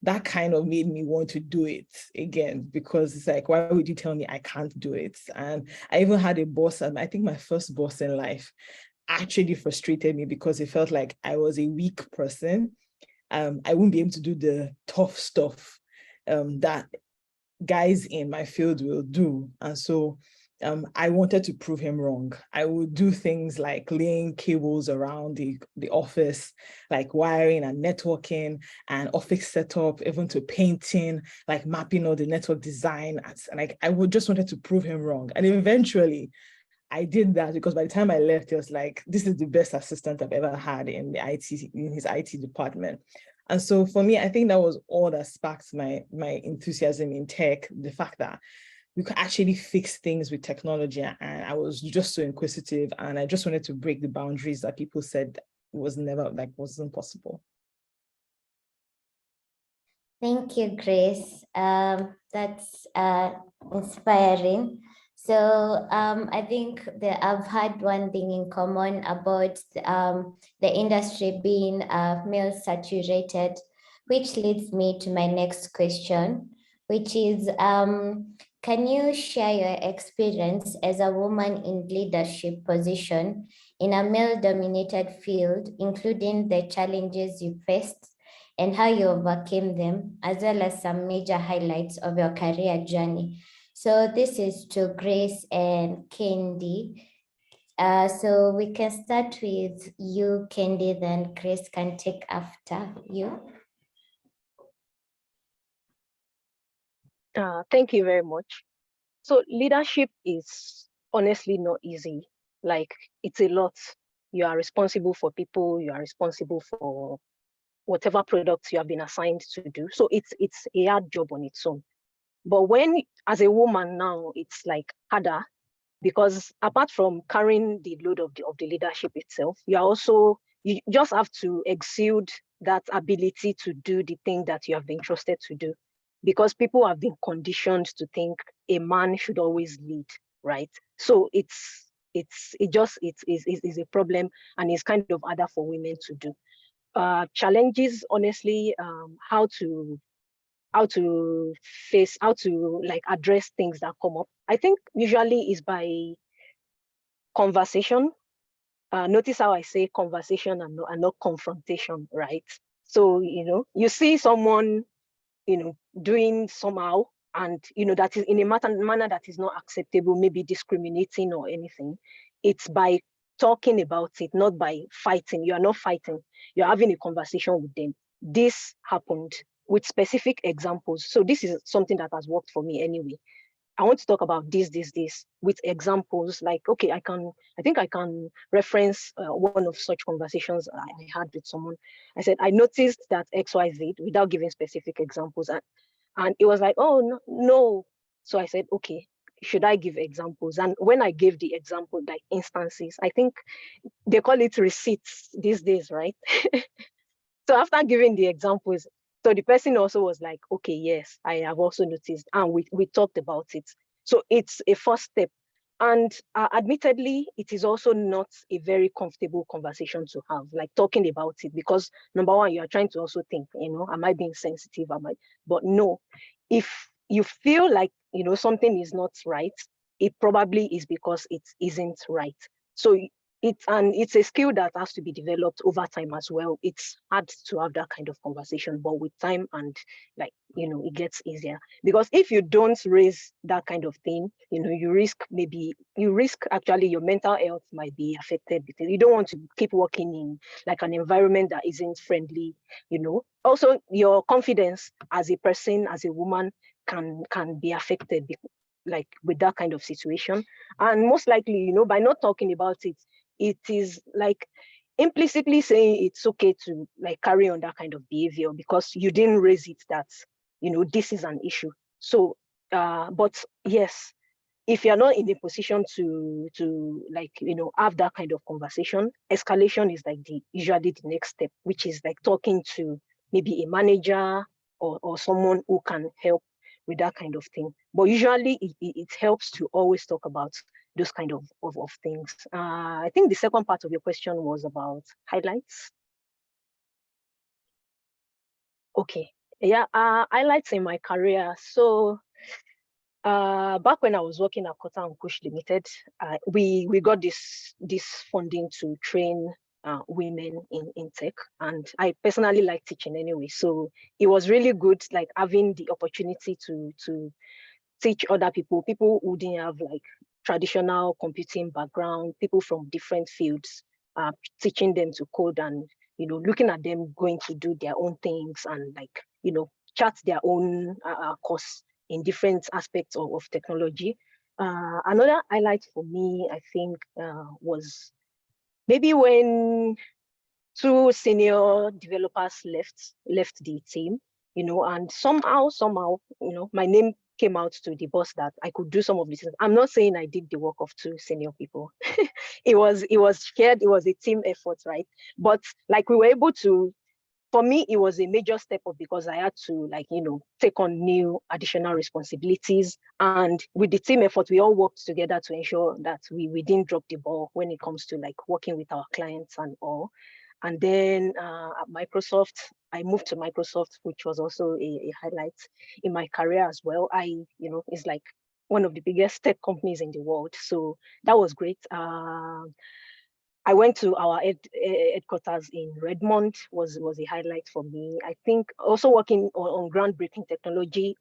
that kind of made me want to do it again, because it's like, why would you tell me I can't do it? And I even had a boss, I think my first boss in life, actually frustrated me because it felt like I was a weak person. I wouldn't be able to do the tough stuff that guys in my field will do. And so I wanted to prove him wrong. I would do things like laying cables around the office, like wiring and networking and office setup, even to painting, like mapping all the network design. And I would just wanted to prove him wrong. And eventually, I did that because by the time I left, it was like, this is the best assistant I've ever had in his IT department. And so for me, I think that was all that sparked my enthusiasm in tech, the fact that we could actually fix things with technology. And I was just so inquisitive, and I just wanted to break the boundaries that people said wasn't possible.
Thank you, Grace. That's inspiring. So I think that I've had one thing in common about the industry being male saturated, which leads me to my next question, which is, can you share your experience as a woman in leadership position in a male-dominated field, including the challenges you faced and how you overcame them, as well as some major highlights of your career journey? So this is to Grace and Candy. So we can start with you, Candy, then Grace can take after you.
Thank you very much. So leadership is honestly not easy. Like, it's a lot. You are responsible for people, you are responsible for whatever products you have been assigned to do. So it's a hard job on its own. But when, as a woman now, it's like harder, because apart from carrying the load of the leadership itself, you just have to exude that ability to do the thing that you have been trusted to do, because people have been conditioned to think a man should always lead, right? So it's a problem, and it's kind of harder for women to do. Challenges, honestly, how to like address things that come up. I think usually is by conversation. Notice how I say conversation and not confrontation, right? So, you see someone, doing somehow, and, that is in a manner that is not acceptable, maybe discriminating or anything. It's by talking about it, not by fighting. You are not fighting. You're having a conversation with them. This happened, with specific examples. So this is something that has worked for me anyway. I want to talk about this with examples. Like, okay, I think I can reference one of such conversations I had with someone. I said, I noticed that XYZ, without giving specific examples. And it was like, oh, no, no. So I said, okay, should I give examples? And when I gave the example, like instances, I think they call it receipts these days, right? So after giving the examples, so the person also was like, okay, yes, I have also noticed. And we talked about it. So it's a first step. And admittedly, it is also not a very comfortable conversation to have, like talking about it, because number one, you are trying to also think, am I being sensitive? But no, if you feel like, something is not right, it probably is because it isn't right. So it's a skill that has to be developed over time as well. It's hard to have that kind of conversation, but with time and it gets easier. Because if you don't raise that kind of thing, you risk actually your mental health might be affected, because you don't want to keep working in like an environment that isn't friendly. Also your confidence as a person, as a woman, can be affected, like with that kind of situation. And most likely, by not talking about it, it is like implicitly saying it's okay to like carry on that kind of behavior, because you didn't raise it that this is an issue. So but yes, if you're not in a position to like have that kind of conversation, escalation is like usually the next step, which is like talking to maybe a manager or someone who can help with that kind of thing. But usually it helps to always talk about those kind of things. I think the second part of your question was about highlights. Okay, yeah, highlights in my career. So back when I was working at Kota and Kush Limited, we got this funding to train women in tech, and I personally like teaching anyway. So it was really good, like having the opportunity to teach other people who didn't have like traditional computing background, people from different fields, teaching them to code, and looking at them going to do their own things, and like chart their own course in different aspects of technology. Another highlight for me, I think, was maybe when two senior developers left the team, and somehow, my name came out to the boss that I could do some of this. I'm not saying I did the work of two senior people. it was shared, it was a team effort, right? But like we were able to, for me, it was a major step up, because I had to take on new additional responsibilities. And with the team effort, we all worked together to ensure that we didn't drop the ball when it comes to like working with our clients and all. And then at Microsoft, I moved to Microsoft, which was also a highlight in my career as well. It's like one of the biggest tech companies in the world. So that was great. I went to our headquarters in Redmond, was a highlight for me. I think also working on groundbreaking technology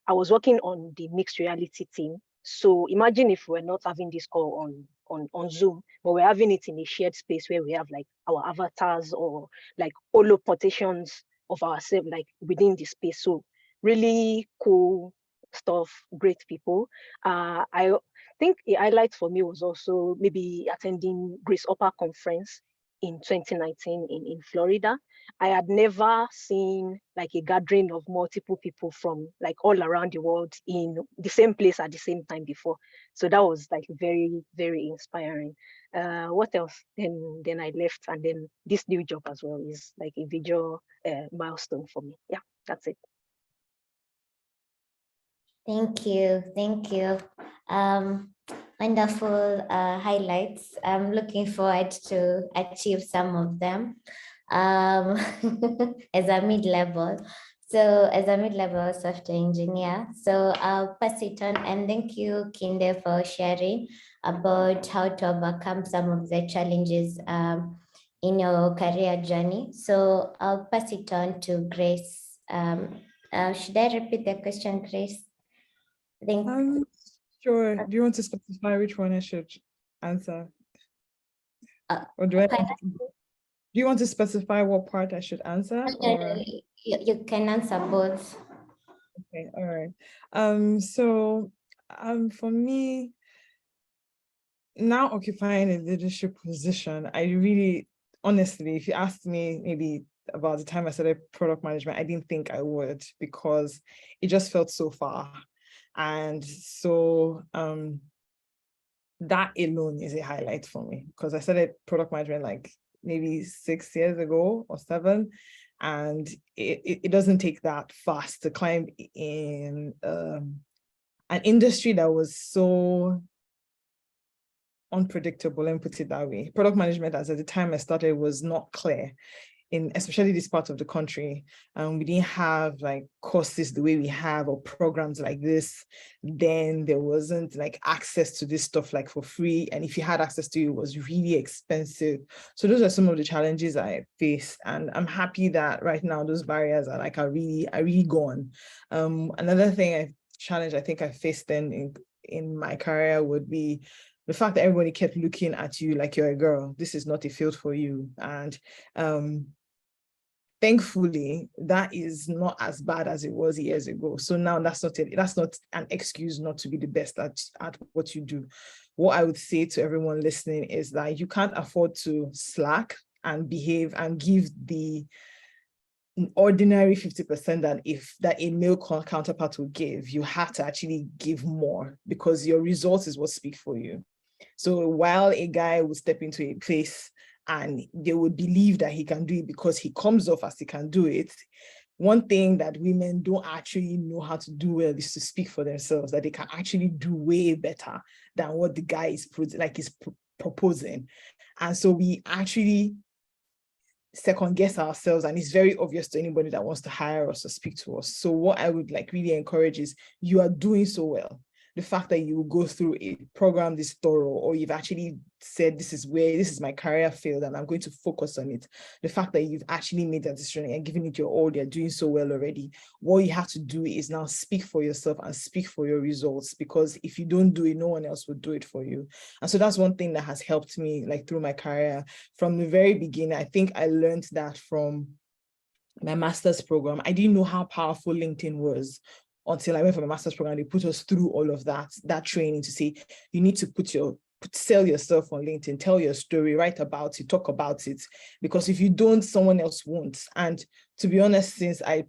I was working on the mixed reality team. So imagine if we're not having this call on Zoom, but we're having it in a shared space where we have like our avatars or like holoportations of ourselves like within the space. So really cool stuff, great people. I think a highlight for me was also maybe attending Grace Upper Conference in 2019 in Florida. I had never seen like a gathering of multiple people from like all around the world in the same place at the same time before. So that was like very, very inspiring. What else? Then I left, and then this new job as well is like a visual milestone for me. Yeah, that's it.
Thank you. Thank you. Wonderful highlights. I'm looking forward to achieve some of them as a mid-level. So as a mid-level software engineer, so I'll pass it on, and thank you, Kinde, for sharing about how to overcome some of the challenges in your career journey. So I'll pass it on to Grace. Should I repeat the question, Grace? I think.
Sure. Do you want to specify which one I should answer? Or do you want to specify what part I should answer? Or?
You can answer both.
Okay, all right. So for me, now occupying a leadership position, I really, honestly, if you asked me maybe about the time I started product management, I didn't think I would, because it just felt so far. And so that alone is a highlight for me, because I started product management like maybe 6 years ago or 7, and it doesn't take that fast to climb in an industry that was so unpredictable, and put it that way. Product management, as at the time I started, was not clear in especially this part of the country. We didn't have like courses the way we have, or programs like this. Then there wasn't like access to this stuff like for free. And if you had access to it, it was really expensive. So those are some of the challenges I faced. And I'm happy that right now those barriers are like, are really gone. Another challenge I think I faced then in my career would be the fact that everybody kept looking at you like you're a girl. This is not a field for you. And thankfully, that is not as bad as it was years ago. So now that's not an excuse not to be the best at what you do. What I would say to everyone listening is that you can't afford to slack and behave and give the ordinary 50% that a male counterpart will give. You have to actually give more, because your results is what speak for you. So while a guy will step into a place and they would believe that he can do it because he comes off as he can do it, one thing that women don't actually know how to do well is to speak for themselves, that they can actually do way better than what the guy is proposing. And so we actually second guess ourselves, and it's very obvious to anybody that wants to hire us or speak to us. So what I would like really encourage is, you are doing so well. The fact that you will go through a program this thorough, or you've actually said, this is my career field and I'm going to focus on it. The fact that you've actually made that decision and given it your all, you're doing so well already. What you have to do is now speak for yourself and speak for your results, because if you don't do it, no one else will do it for you. And so that's one thing that has helped me like through my career from the very beginning. I think I learned that from my master's program. I didn't know how powerful LinkedIn was until I went for my master's program. They put us through all of that training to say, you need to sell yourself on LinkedIn, tell your story, write about it, talk about it, because if you don't, someone else won't. And to be honest, since I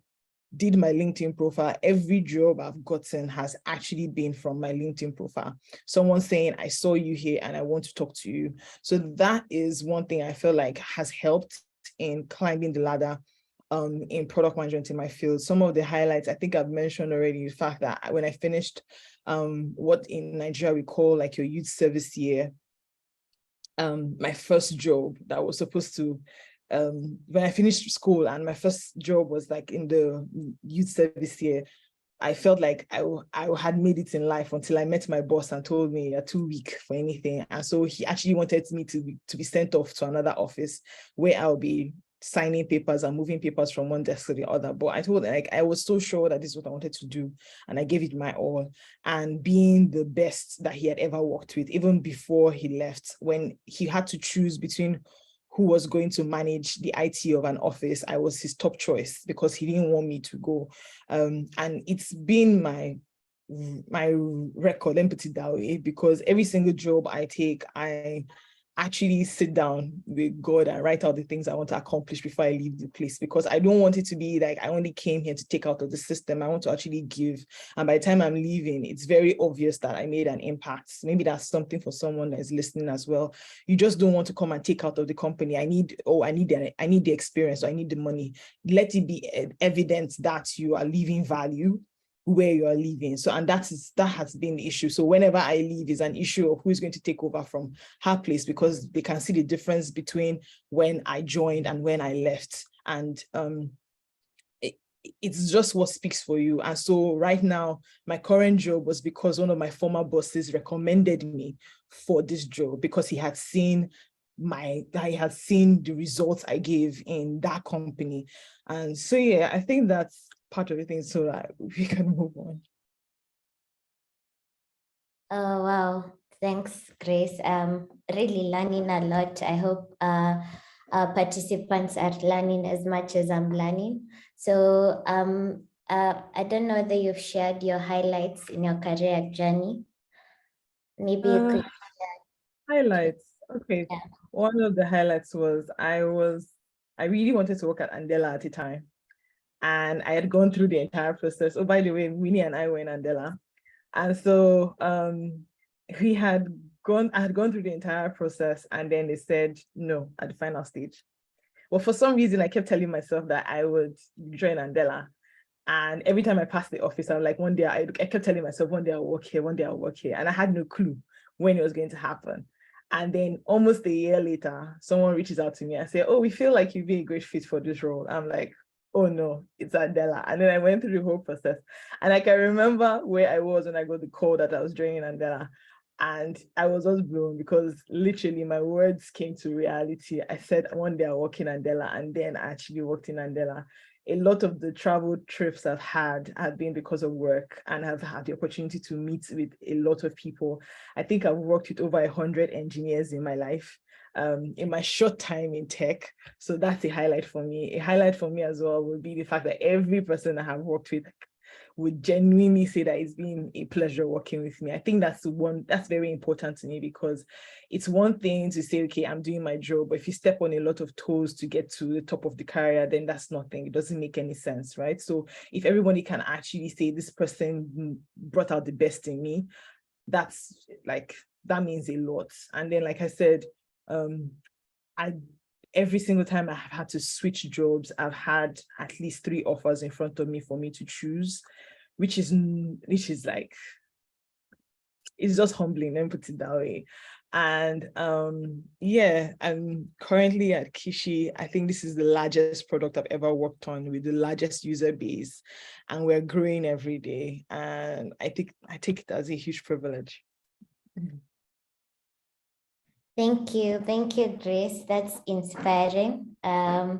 did my LinkedIn profile, every job I've gotten has actually been from my LinkedIn profile. Someone saying, I saw you here and I want to talk to you. So that is one thing I feel like has helped in climbing the ladder in product management in my field. Some of the highlights, I think I've mentioned already, the fact that when I finished what in Nigeria we call like your youth service year, my first job that was supposed to, when I finished school and my first job was like in the youth service year, I felt like I had made it in life until I met my boss and told me you're too weak for anything. And so he actually wanted me to be sent off to another office where I'll be signing papers and moving papers from one desk to the other. But I told like I was so sure that this is what I wanted to do, and I gave it my all. And being the best that he had ever worked with, even before he left, when he had to choose between who was going to manage the IT of an office, I was his top choice because he didn't want me to go. And it's been my record, let me put it that way, because every single job I take, I actually sit down with God and write out the things I want to accomplish before I leave the place, because I don't want it to be like I only came here to take out of the system. I want to actually give. And by the time I'm leaving, it's very obvious that I made an impact. Maybe that's something for someone that is listening as well. You just don't want to come and take out of the company. I need the experience, or I need the money. Let it be evident that you are leaving value where you are leaving. So, and that has been the issue. So whenever I leave is an issue of who is going to take over from her place, because they can see the difference between when I joined and when I left. And it's just what speaks for you. And so right now, my current job was because one of my former bosses recommended me for this job, because he had seen the results I gave in that company. And so, yeah, I think that's part of the thing, so that we can move on.
Oh, wow. Thanks, Grace. Really learning a lot. I hope our participants are learning as much as I'm learning. So I don't know whether you've shared your highlights in your career journey. Maybe you could share.
Highlights. Okay.
Yeah.
One of the highlights was I really wanted to work at Andela at the time. And I had gone through the entire process. Oh, by the way, Winnie and I were in Andela. And so I had gone through the entire process, and then they said no at the final stage. Well, for some reason, I kept telling myself that I would join Andela. And every time I passed the office, I was like, one day, I kept telling myself, one day I'll work here, one day I'll work here. And I had no clue when it was going to happen. And then almost a year later, someone reaches out to me and say, oh, we feel like you'd be a great fit for this role. I'm like, oh no, it's Andela. And then I went through the whole process. And I can remember where I was when I got the call that I was joining Andela. And I was just blown, because literally my words came to reality. I said one day I'll work in Andela, and then I actually worked in Andela. A lot of the travel trips I've had have been because of work, and I've had the opportunity to meet with a lot of people. I think I've worked with over 100 engineers in my life, in my short time in tech. So that's a highlight for me. A highlight for me as well would be the fact that every person I have worked with would genuinely say that it's been a pleasure working with me. I think that's very important to me, because it's one thing to say, okay, I'm doing my job, but if you step on a lot of toes to get to the top of the career, then that's nothing. It doesn't make any sense, right? So if everybody can actually say this person brought out the best in me, that means a lot. And then, like I said, every single time I have had to switch jobs, I've had at least 3 offers in front of me for me to choose, which is like, it's just humbling, let me put it that way. And yeah, I'm currently at Kishi. I think this is the largest product I've ever worked on, with the largest user base, and we're growing every day. And I take it as a huge privilege.
Thank you, Grace. That's inspiring. I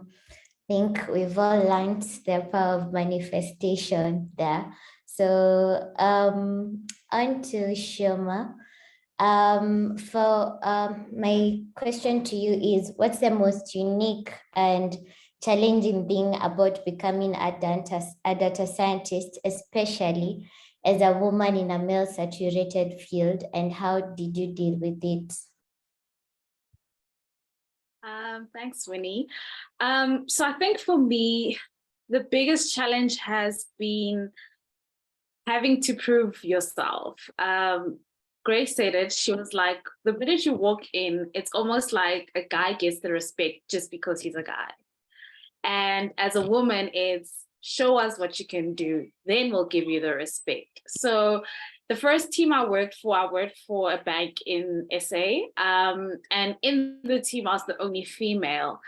think we've all learned the power of manifestation there. So on to Shoma. My question to you is, what's the most unique and challenging thing about becoming a data scientist, especially as a woman in a male-saturated field, and how did you deal with it?
Thanks, Winnie. So I think for me, the biggest challenge has been having to prove yourself. Grace said it, she was like, the minute you walk in, it's almost like a guy gets the respect just because he's a guy. And as a woman, it's show us what you can do, then we'll give you the respect. So the first team I worked for a bank in SA. And in the team, I was the only female.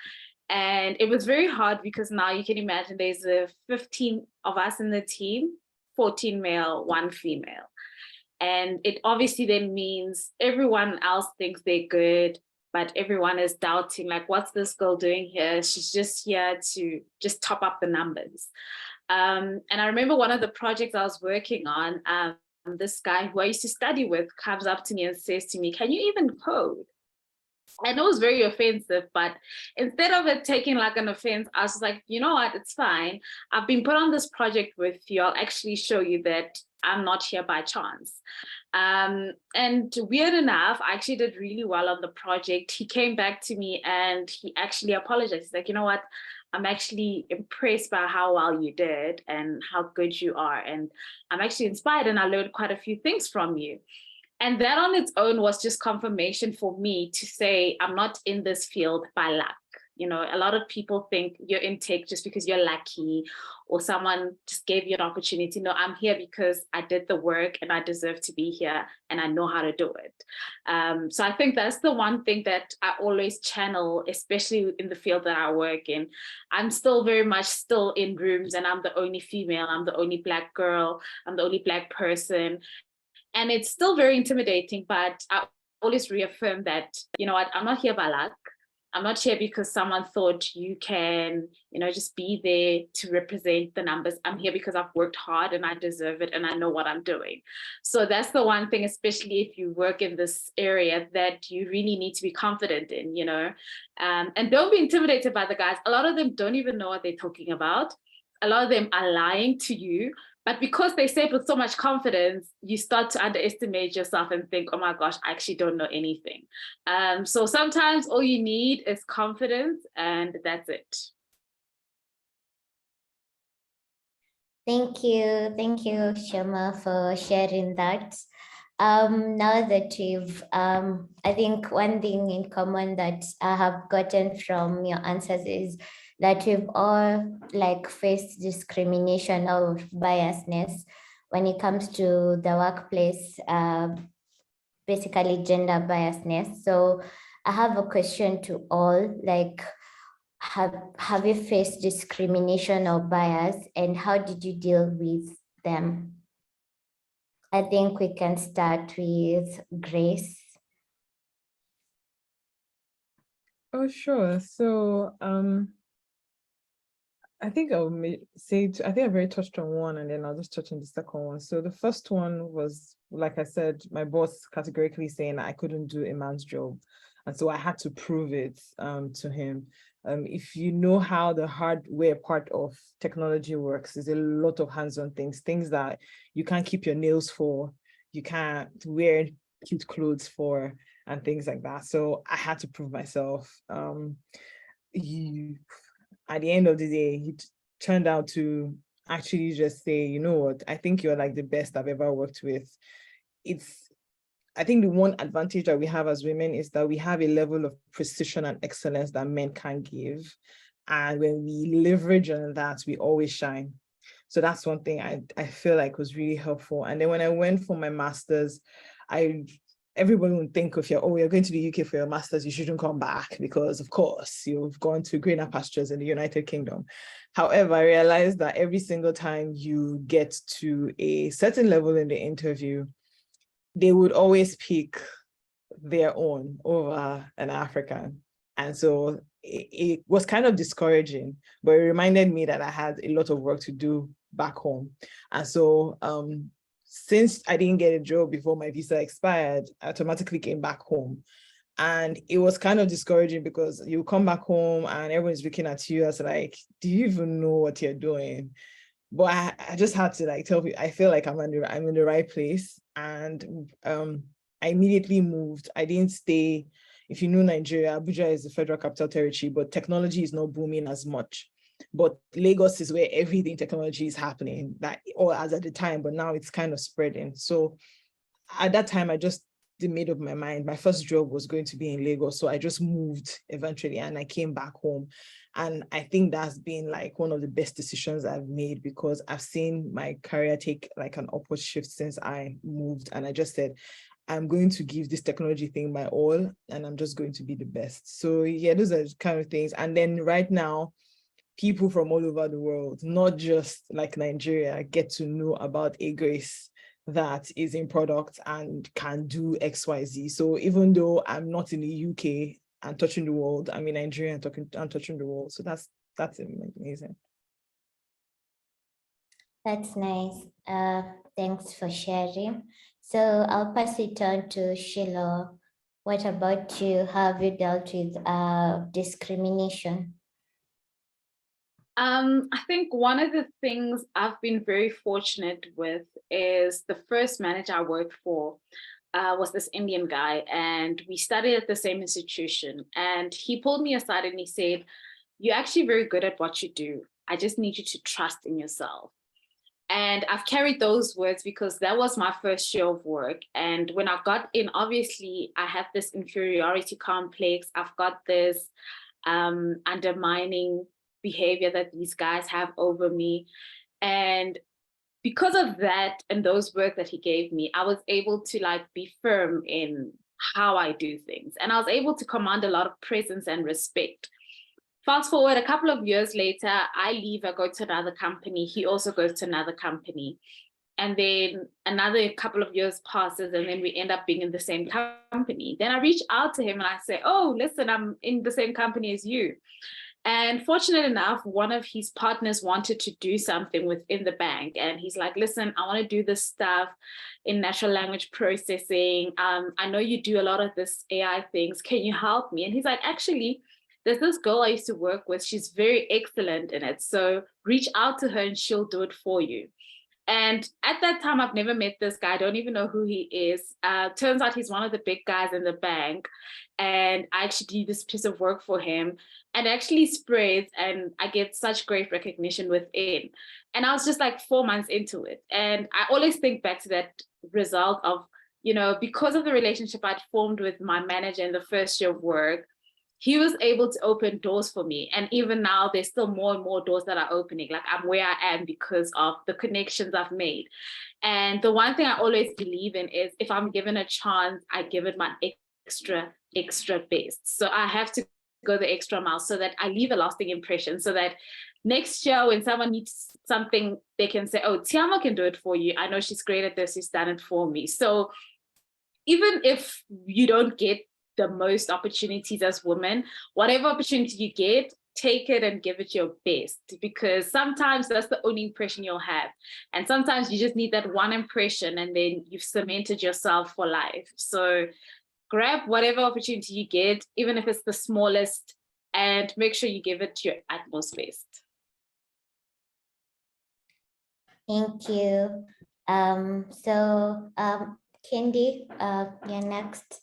And it was very hard, because now you can imagine there's 15 of us in the team, 14 male, 1 female. And it obviously then means everyone else thinks they're good. but everyone is doubting, like, what's this girl doing here? She's just here to just top up the numbers. And I remember one of the projects I was working on, this guy who I used to study with comes up to me and says to me, "Can you even code?" I know it was very offensive, but instead of it taking like an offense, I was like, you know what, it's fine. I've been put on this project with you. I'll actually show you that I'm not here by chance. And weird enough, I actually did really well on the project. He came back to me and he actually apologized. He's like, you know what, I'm actually impressed by how well you did and how good you are. And I'm actually inspired and I learned quite a few things from you. And that on its own was just confirmation for me to say, I'm not in this field by luck. You know, a lot of people think you're in tech just because you're lucky or someone just gave you an opportunity. No, I'm here because I did the work and I deserve to be here and I know how to do it. So I think that's the one thing that I always channel, especially in the field that I work in. I'm still very much still in rooms and I'm the only female, I'm the only Black girl, I'm the only Black person. And it's still very intimidating, but I always reaffirm that, you know what, I'm not here by luck. I'm not here because someone thought you can, you know, just be there to represent the numbers. I'm here because I've worked hard and I deserve it and I know what I'm doing. So that's the one thing, especially if you work in this area, that you really need to be confident in, you know, and don't be intimidated by the guys. A lot of them don't even know what they're talking about. A lot of them are lying to you. But because they say it with so much confidence, you start to underestimate yourself and think, oh my gosh, I actually don't know anything. So sometimes all you need is confidence and that's it.
Thank you, Shema, for sharing that. Now that you've, I think one thing in common that I have gotten from your answers is that we've all like faced discrimination or biasness when it comes to the workplace, basically gender biasness. So I have a question to all, like, have you faced discrimination or bias and how did you deal with them? I think we can start with Grace.
Oh, sure. So I think I'll say, I think I've already touched on one and then I'll just touch on the second one. So the first one was, like I said, my boss categorically saying I couldn't do a man's job. And so I had to prove it to him. If you know how the hardware part of technology works, there's a lot of hands-on things that you can't keep your nails for, you can't wear cute clothes for, and things like that. So I had to prove myself. At the end of the day, he turned out to actually just say, you know what, I think you're like the best I've ever worked with. I think the one advantage that we have as women is that we have a level of precision and excellence that men can't give. And when we leverage on that, we always shine. So that's one thing I feel like was really helpful. And then when I went for my master's, everybody would think if you're going to the UK for your master's, you shouldn't come back because of course you've gone to greener pastures in the United Kingdom. However, I realized that every single time you get to a certain level in the interview, they would always pick their own over an African. And so it was kind of discouraging, but it reminded me that I had a lot of work to do back home. And so since I didn't get a job before my visa expired, I automatically came back home. And it was kind of discouraging because you come back home and everyone's looking at you as like, do you even know what you're doing? But I just had to like tell people, I feel like I'm in the right place. And I immediately moved. I didn't stay. If you know Nigeria, Abuja is the federal capital territory, but technology is not booming as much. But Lagos is where everything technology is happening, or as at the time, but now it's kind of spreading. So at that time, I just made up my mind. My first job was going to be in Lagos. So I just moved eventually and I came back home. And I think that's been like one of the best decisions I've made because I've seen my career take like an upward shift since I moved. And I just said, I'm going to give this technology thing my all and I'm just going to be the best. So yeah, those are kind of things. And then right now, people from all over the world, not just like Nigeria, get to know about a Grace that is in product and can do XYZ. So even though I'm not in the UK, and touching the world. I'm in Nigeria and touching the world. So that's amazing.
That's nice. Thanks for sharing. So I'll pass it on to Sheila. What about you? How have you dealt with discrimination?
I think one of the things I've been very fortunate with is the first manager I worked for was this Indian guy, and we studied at the same institution. And he pulled me aside and he said, "You're actually very good at what you do. I just need you to trust in yourself." And I've carried those words because that was my first year of work. And when I got in, obviously, I have this inferiority complex. I've got this undermining behavior that these guys have over me. And because of that and those words that he gave me, I was able to like be firm in how I do things. And I was able to command a lot of presence and respect. Fast forward a couple of years later, I leave, I go to another company. He also goes to another company. And then another couple of years passes, and then we end up being in the same company. Then I reach out to him and I say, "Oh, listen, I'm in the same company as you." And fortunate enough, one of his partners wanted to do something within the bank. And he's like, "Listen, I want to do this stuff in natural language processing. I know you do a lot of this AI things. Can you help me?" And he's like, "Actually, there's this girl I used to work with. She's very excellent in it. So reach out to her and she'll do it for you." And at that time, I've never met this guy. I don't even know who he is. Turns out he's one of the big guys in the bank. And I actually do this piece of work for him, and actually spreads, and I get such great recognition within. And I was just like 4 months into it. And I always think back to that result of, because of the relationship I'd formed with my manager in the first year of work, he was able to open doors for me. And even now, there's still more and more doors that are opening. Like, I'm where I am because of the connections I've made. And the one thing I always believe in is if I'm given a chance, I give it my extra best. So I have to go the extra mile so that I leave a lasting impression, so that next year when someone needs something, they can say, "Oh, Tiamo can do it for you. I know she's great at this. She's done it for me." So even if you don't get the most opportunities as women, whatever opportunity you get, take it and give it your best, because sometimes that's the only impression you'll have. And sometimes you just need that one impression and then you've cemented yourself for life. So grab whatever opportunity you get, even if it's the smallest, and make sure you give it your utmost best.
Thank you. Kendi, you're next.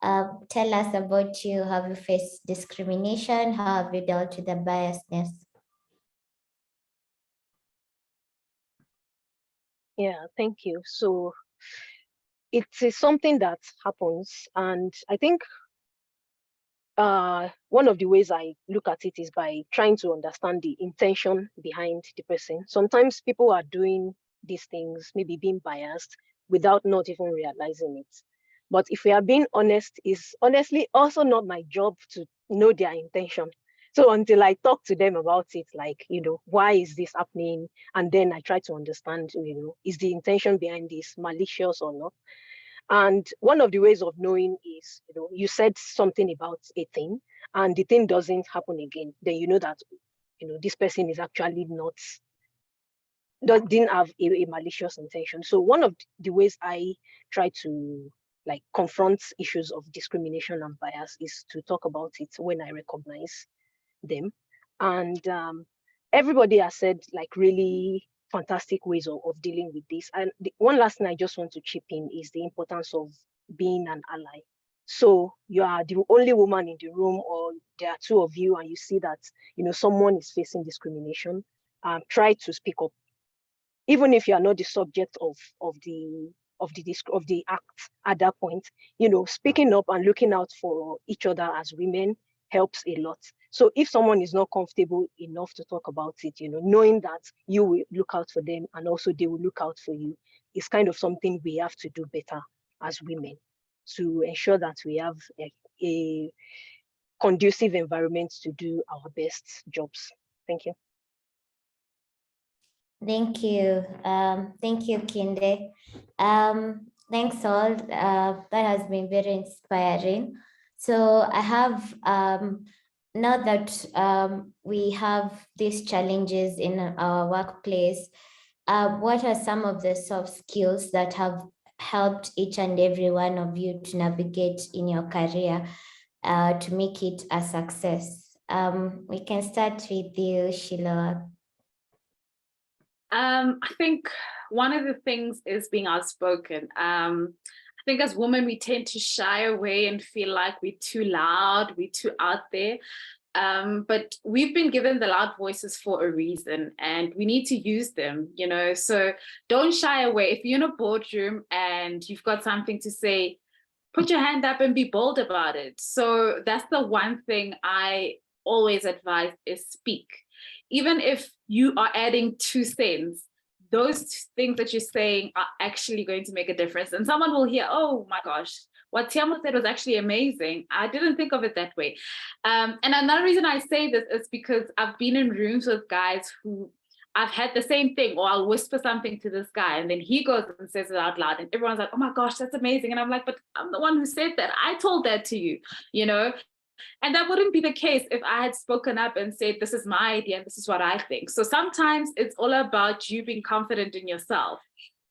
Tell us about you. Have you faced discrimination? How have you dealt with the biasness?
Yeah, thank you. So it is something that happens, and I think one of the ways I look at it is by trying to understand the intention behind the person. Sometimes people are doing these things, maybe being biased, without not even realizing it. But if we are being honest, it's honestly also not my job to know their intention. So until I talk to them about it, like, why is this happening? And then I try to understand, is the intention behind this malicious or not? And one of the ways of knowing is, you said something about a thing and the thing doesn't happen again. Then you know that, this person is actually didn't have a malicious intention. So one of the ways I try to confront issues of discrimination and bias is to talk about it when I recognize them. And everybody has said really fantastic ways of dealing with this. And one last thing I just want to chip in is the importance of being an ally. So you are the only woman in the room, or there are two of you, and you see that someone is facing discrimination. Try to speak up, even if you are not the subject of the act at that point. Speaking up and looking out for each other as women helps a lot. So if someone is not comfortable enough to talk about it, knowing that you will look out for them and also they will look out for you, is kind of something we have to do better as women to ensure that we have a conducive environment to do our best jobs. Thank you.
Thank you. Thank you, Kinde. Thanks all. That has been very inspiring. So I have, now that we have these challenges in our workplace, what are some of the soft skills that have helped each and every one of you to navigate in your career to make it a success? We can start with you, Sheila.
I think one of the things is being outspoken. I think as women, we tend to shy away and feel like we're too loud, we're too out there. But we've been given the loud voices for a reason, and we need to use them, you know, so don't shy away. If you're in a boardroom and you've got something to say, put your hand up and be bold about it. So that's the one thing I always advise is speak. Even if you are adding 2 cents, those things that you're saying are actually going to make a difference. And someone will hear, oh my gosh, what Tiamo said was actually amazing. I didn't think of it that way. And another reason I say this is because I've been in rooms with guys who I've had the same thing, or I'll whisper something to this guy and then he goes and says it out loud and everyone's like, oh my gosh, that's amazing. And I'm like, but I'm the one who said that. I told that to you, you know? And that wouldn't be the case if I had spoken up and said, this is my idea, and this is what I think. So sometimes it's all about you being confident in yourself.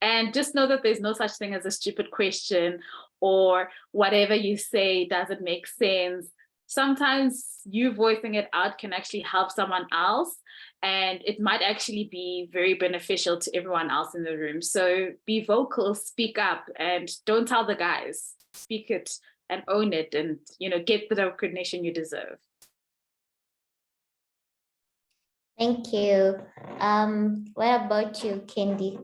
And just know that there's no such thing as a stupid question or whatever you say doesn't make sense. Sometimes you voicing it out can actually help someone else, and it might actually be very beneficial to everyone else in the room. So be vocal, speak up, and don't tell the guys. Speak it and own it, and get the recognition you deserve.
Thank you. What about you, Kendi?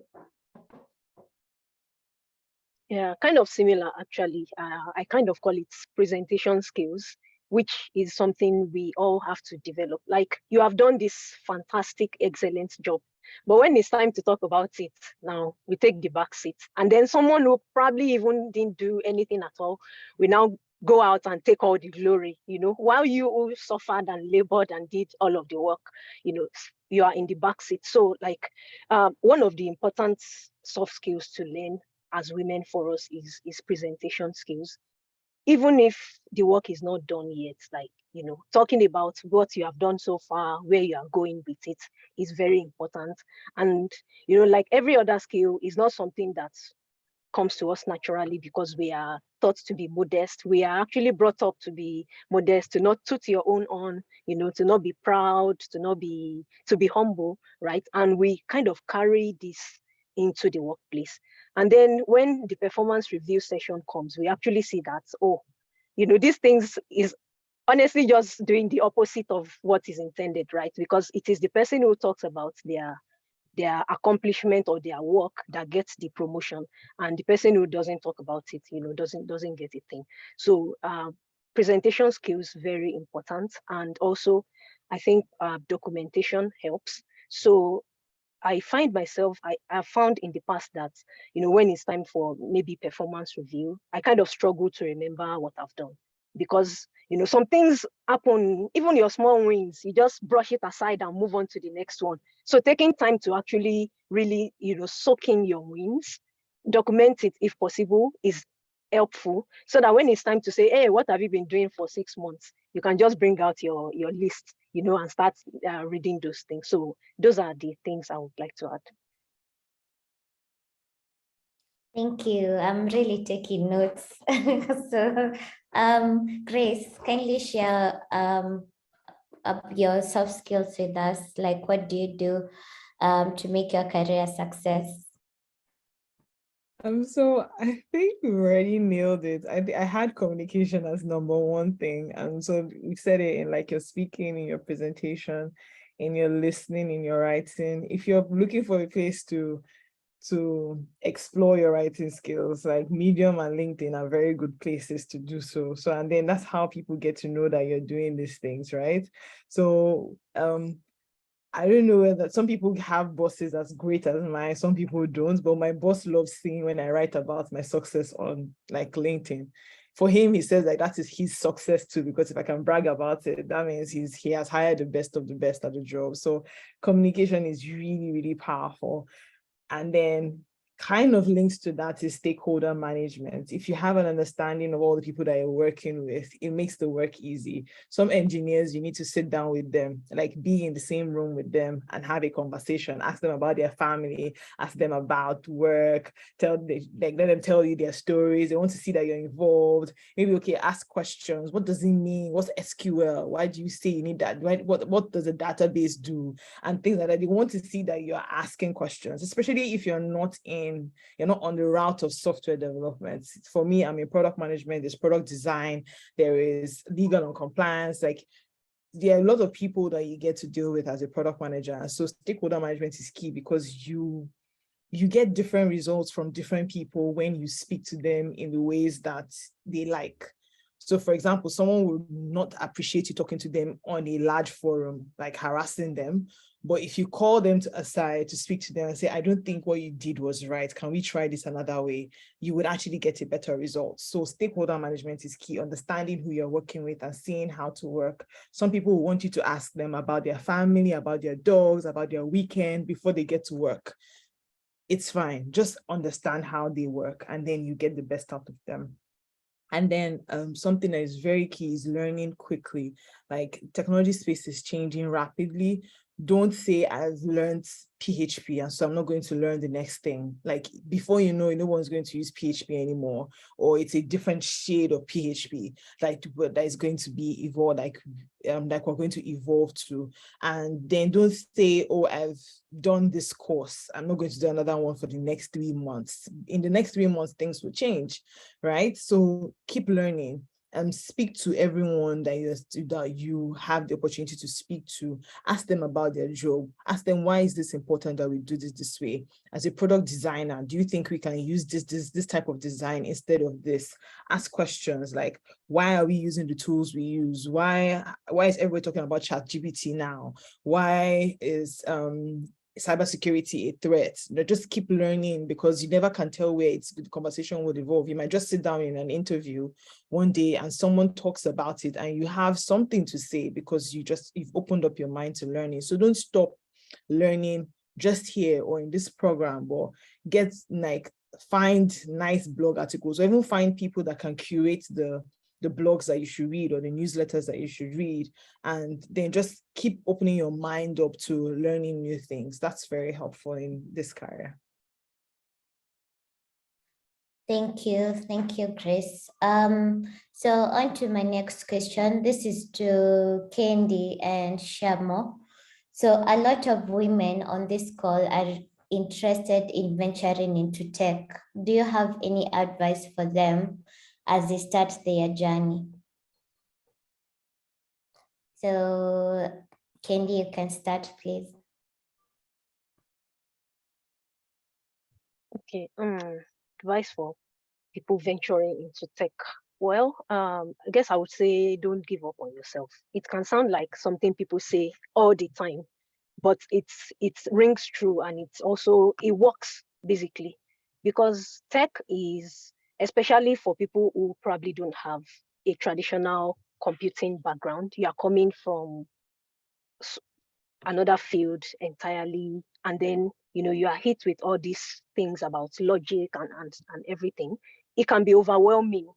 Yeah, kind of similar actually. I kind of call it presentation skills, which is something we all have to develop. Like, you have done this fantastic, excellent job, but when it's time to talk about it, now we take the back seat. And then someone who probably even didn't do anything at all, we now go out and take all the glory, while you all suffered and labored and did all of the work, you are in the back seat. So like, one of the important soft skills to learn as women for us is presentation skills. Even if the work is not done yet, like, talking about what you have done so far, where you are going with it is very important. And, like every other skill, is not something that comes to us naturally because we are taught to be modest. We are actually brought up to be modest, to not toot your own on, to not be proud, to be humble, right? And we kind of carry this into the workplace. And then when the performance review session comes, we actually see that, these things is honestly just doing the opposite of what is intended, right? Because it is the person who talks about their accomplishment or their work that gets the promotion, and the person who doesn't talk about it, doesn't get a thing. So presentation skills, very important. And also, I think documentation helps. So I find myself, I found in the past that, when it's time for maybe performance review, I kind of struggle to remember what I've done because, some things happen, even your small wins, you just brush it aside and move on to the next one. So taking time to actually really, soak in your wins, document it if possible, is helpful, so that when it's time to say, hey, what have you been doing for 6 months, you can just bring out your list, and start reading those things. So those are the things I would like to add.
Thank you. I'm really taking notes. So, Grace, kindly share your soft skills with us. Like, what do you do to make your career a success?
So I think we already nailed it. I had communication as number one thing. And so we said it in like your speaking, in your presentation, in your listening, in your writing. If you're looking for a place to explore your writing skills, like Medium and LinkedIn are very good places to do so. So, and then that's how people get to know that you're doing these things, right? So I don't know whether some people have bosses as great as mine, some people don't, but my boss loves seeing when I write about my success on like LinkedIn. For him, he says like that is his success too, because if I can brag about it, that means he has hired the best of the best at the job. So communication is really, really powerful. And then kind of links to that is stakeholder management. If you have an understanding of all the people that you're working with, it makes the work easy. Some engineers, you need to sit down with them, like be in the same room with them and have a conversation, ask them about their family, ask them about work, let them tell you their stories. They want to see that you're involved. Maybe, okay, ask questions. What does it mean? What's SQL? Why do you say you need that? Right? What does a database do? And things like that. They want to see that you're asking questions, especially if you're not on the route of software development. For me, I'm in product management, there's product design, there is legal and compliance. Like, there are a lot of people that you get to deal with as a product manager. And so stakeholder management is key, because you get different results from different people when you speak to them in the ways that they like. So for example, someone would not appreciate you talking to them on a large forum, like harassing them. But if you call them aside to speak to them and say, I don't think what you did was right, can we try this another way? You would actually get a better result. So stakeholder management is key, understanding who you're working with and seeing how to work. Some people will want you to ask them about their family, about their dogs, about their weekend before they get to work. It's fine. Just understand how they work, and then you get the best out of them. And then something that is very key is learning quickly. Like, technology space is changing rapidly. Don't say I've learned PHP and so I'm not going to learn the next thing. Like, before you know it, no one's going to use PHP anymore, or it's a different shade of PHP that is going to be evolved, like we're going to evolve to. And then don't say, oh, I've done this course, I'm not going to do another one for the next 3 months. In the next 3 months, things will change, right? So keep learning. Speak to everyone that you have the opportunity to speak to. Ask them about their job. Ask them, why is this important that we do this way? As a product designer, do you think we can use this type of design instead of this? Ask questions like, why are we using the tools we use? Why is everybody talking about ChatGPT now? Why is cybersecurity a threat? Just keep learning, because you never can tell where the conversation would evolve. You might just sit down in an interview one day and someone talks about it and you have something to say because you've opened up your mind to learning. So don't stop learning just here or in this program, but find nice blog articles, or even find people that can curate the blogs that you should read or the newsletters that you should read, and then just keep opening your mind up to learning new things. That's very helpful in this career.
Thank you, Grace. So on to my next question. This is to Kendi and Shamo. So a lot of women on this call are interested in venturing into tech. Do you have any advice for them as they start their journey? So Kendi, you can start, please.
Okay, advice for people venturing into tech. Well, I guess I would say don't give up on yourself. It can sound like something people say all the time, but it rings true, and it works basically, because tech is, especially for people who probably don't have a traditional computing background, you are coming from another field entirely, and then you are hit with all these things about logic and everything. It can be overwhelming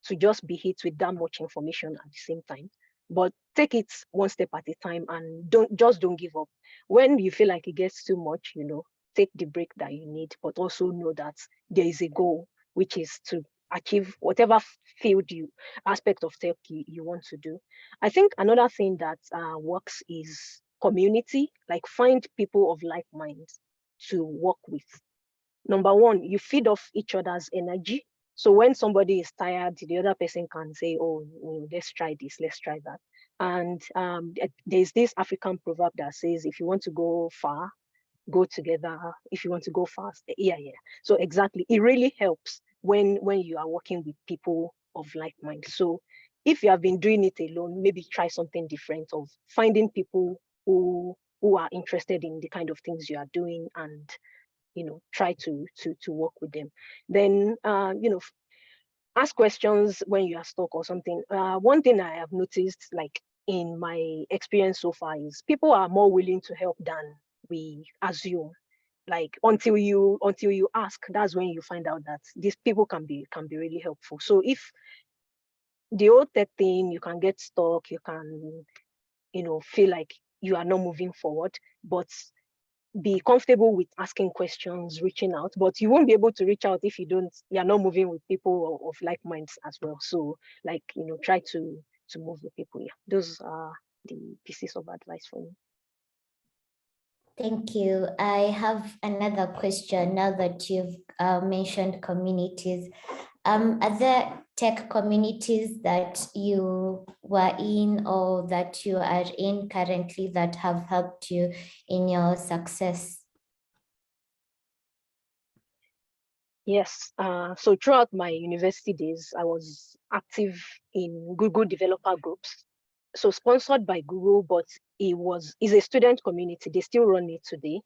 to just be hit with that much information at the same time. But take it one step at a time, and don't give up. When you feel like it gets too much, take the break that you need, but also know that there is a goal, which is to achieve whatever aspect of tech you want to do. I think another thing that works is community. Like, find people of like minds to work with. Number one, you feed off each other's energy. So when somebody is tired, the other person can say, oh, let's try this, let's try that. And there's this African proverb that says, if you want to go far, go together. If you want to go fast, yeah. So exactly, it really helps when you are working with people of like mind. So if you have been doing it alone, maybe try something different of finding people who are interested in the kind of things you are doing, and try to work with them. Then ask questions when you are stuck or something. One thing I have noticed, like in my experience so far, is people are more willing to help than we assume. like until you ask, that's when you find out that these people can be really helpful. So if the old tech thing, you can get stuck, you can, feel like you are not moving forward, but be comfortable with asking questions, reaching out, but you won't be able to reach out if you're not moving with people of like minds as well. So like, try to move with people. Yeah, those are the pieces of advice for me.
Thank you. I have another question now that you've mentioned communities. Are there tech communities that you were in or that you are in currently that have helped you in your success?
Yes. So throughout my university days, I was active in Google developer groups. So sponsored by Google, but is a student community. They still run it today.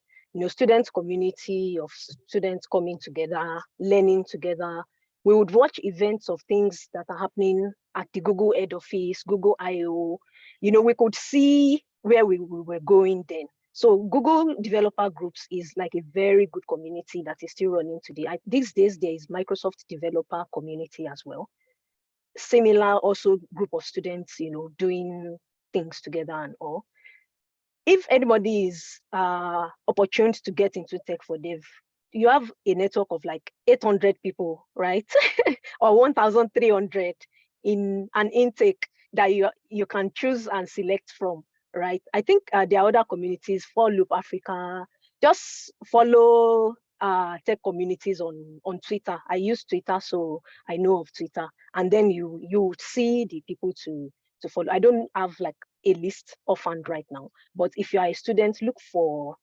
Student community of students coming together, learning together. We would watch events of things that are happening at the Google head office, Google I/O. We could see where we were going then. So Google developer groups is like a very good community that is still running today. These days, there is Microsoft developer community as well. Similar also group of students, doing things together and all. If anybody is opportune to get into tech for dev, you have a network of like 800 people, right? Or 1,300 in an intake that you can choose and select from, right? I think there are other communities, for Loop Africa. Just follow tech communities on Twitter. I use Twitter, so I know of Twitter. And then you see the people to follow. I don't have like a list offhand right now, but if you are a student, look for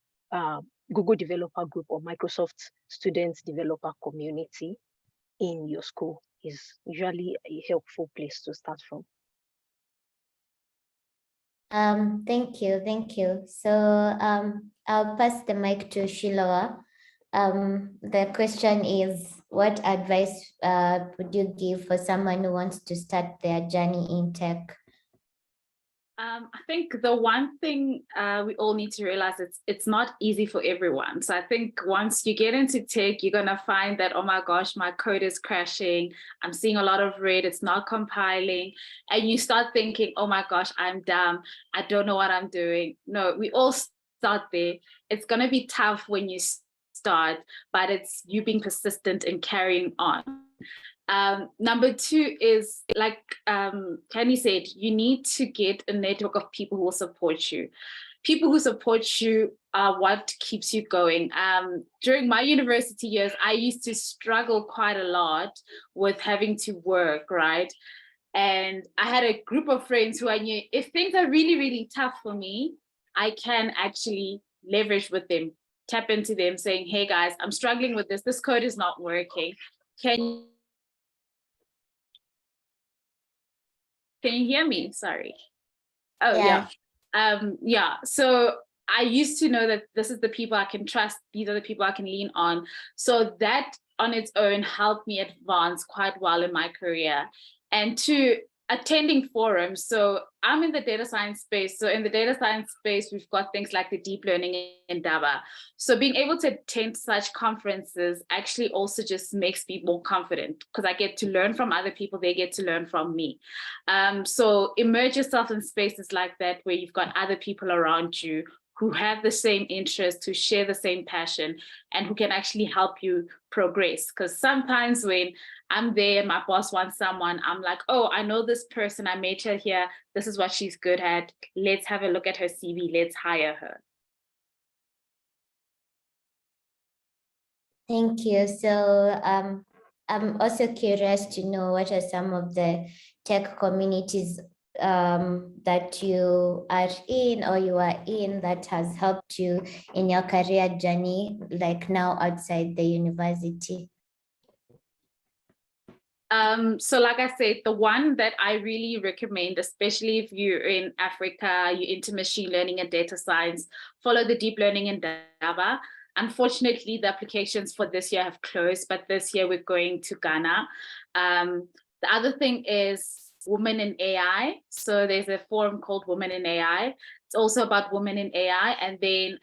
Google Developer Group or Microsoft Students Developer Community in your school is usually a helpful place to start from.
Thank you. So I'll pass the mic to Shiloh. The question is, what advice would you give for someone who wants to start their journey in tech?
I think the one thing we all need to realize it's not easy for everyone. So I think once you get into tech, you're gonna find that, oh my gosh, my code is crashing. I'm seeing a lot of red, it's not compiling. And you start thinking, oh my gosh, I'm dumb. I don't know what I'm doing. No, we all start there. It's gonna be tough when you start, but it's you being persistent and carrying on. Number two is, like Kenny said, you need to get a network of people who will support you. People who support you are what keeps you going. During my university years, I used to struggle quite a lot with having to work, right? And I had a group of friends who I knew if things are really, really tough for me, I can actually leverage with them, tap into them saying, hey guys, I'm struggling with this. This code is not working. Can you hear me? Sorry. Oh, yeah. Yeah. So I used to know that this is the people I can trust. These are the people I can lean on. So that on its own helped me advance quite well in my career. And two, attending forums. So I'm in the data science space. So in the data science space, we've got things like the deep learning in Daba. So being able to attend such conferences actually also just makes me more confident because I get to learn from other people, they get to learn from me. So immerse yourself in spaces like that where you've got other people around you who have the same interests, who share the same passion, and who can actually help you progress. Because sometimes when I'm there and my boss wants someone, I'm like, oh, I know this person, I met her here, this is what she's good at, let's have a look at her CV, let's hire her.
Thank you. So I'm also curious to know what are some of the tech communities that you are in or you are in that has helped you in your career journey, like now outside the university?
So like I said, the one that I really recommend, especially if you're in Africa, you're into machine learning and data science, follow the deep learning in Daba. Unfortunately, the applications for this year have closed, but this year we're going to Ghana. The other thing is Women in AI. So there's a forum called Women in AI. It's also about women in AI. And then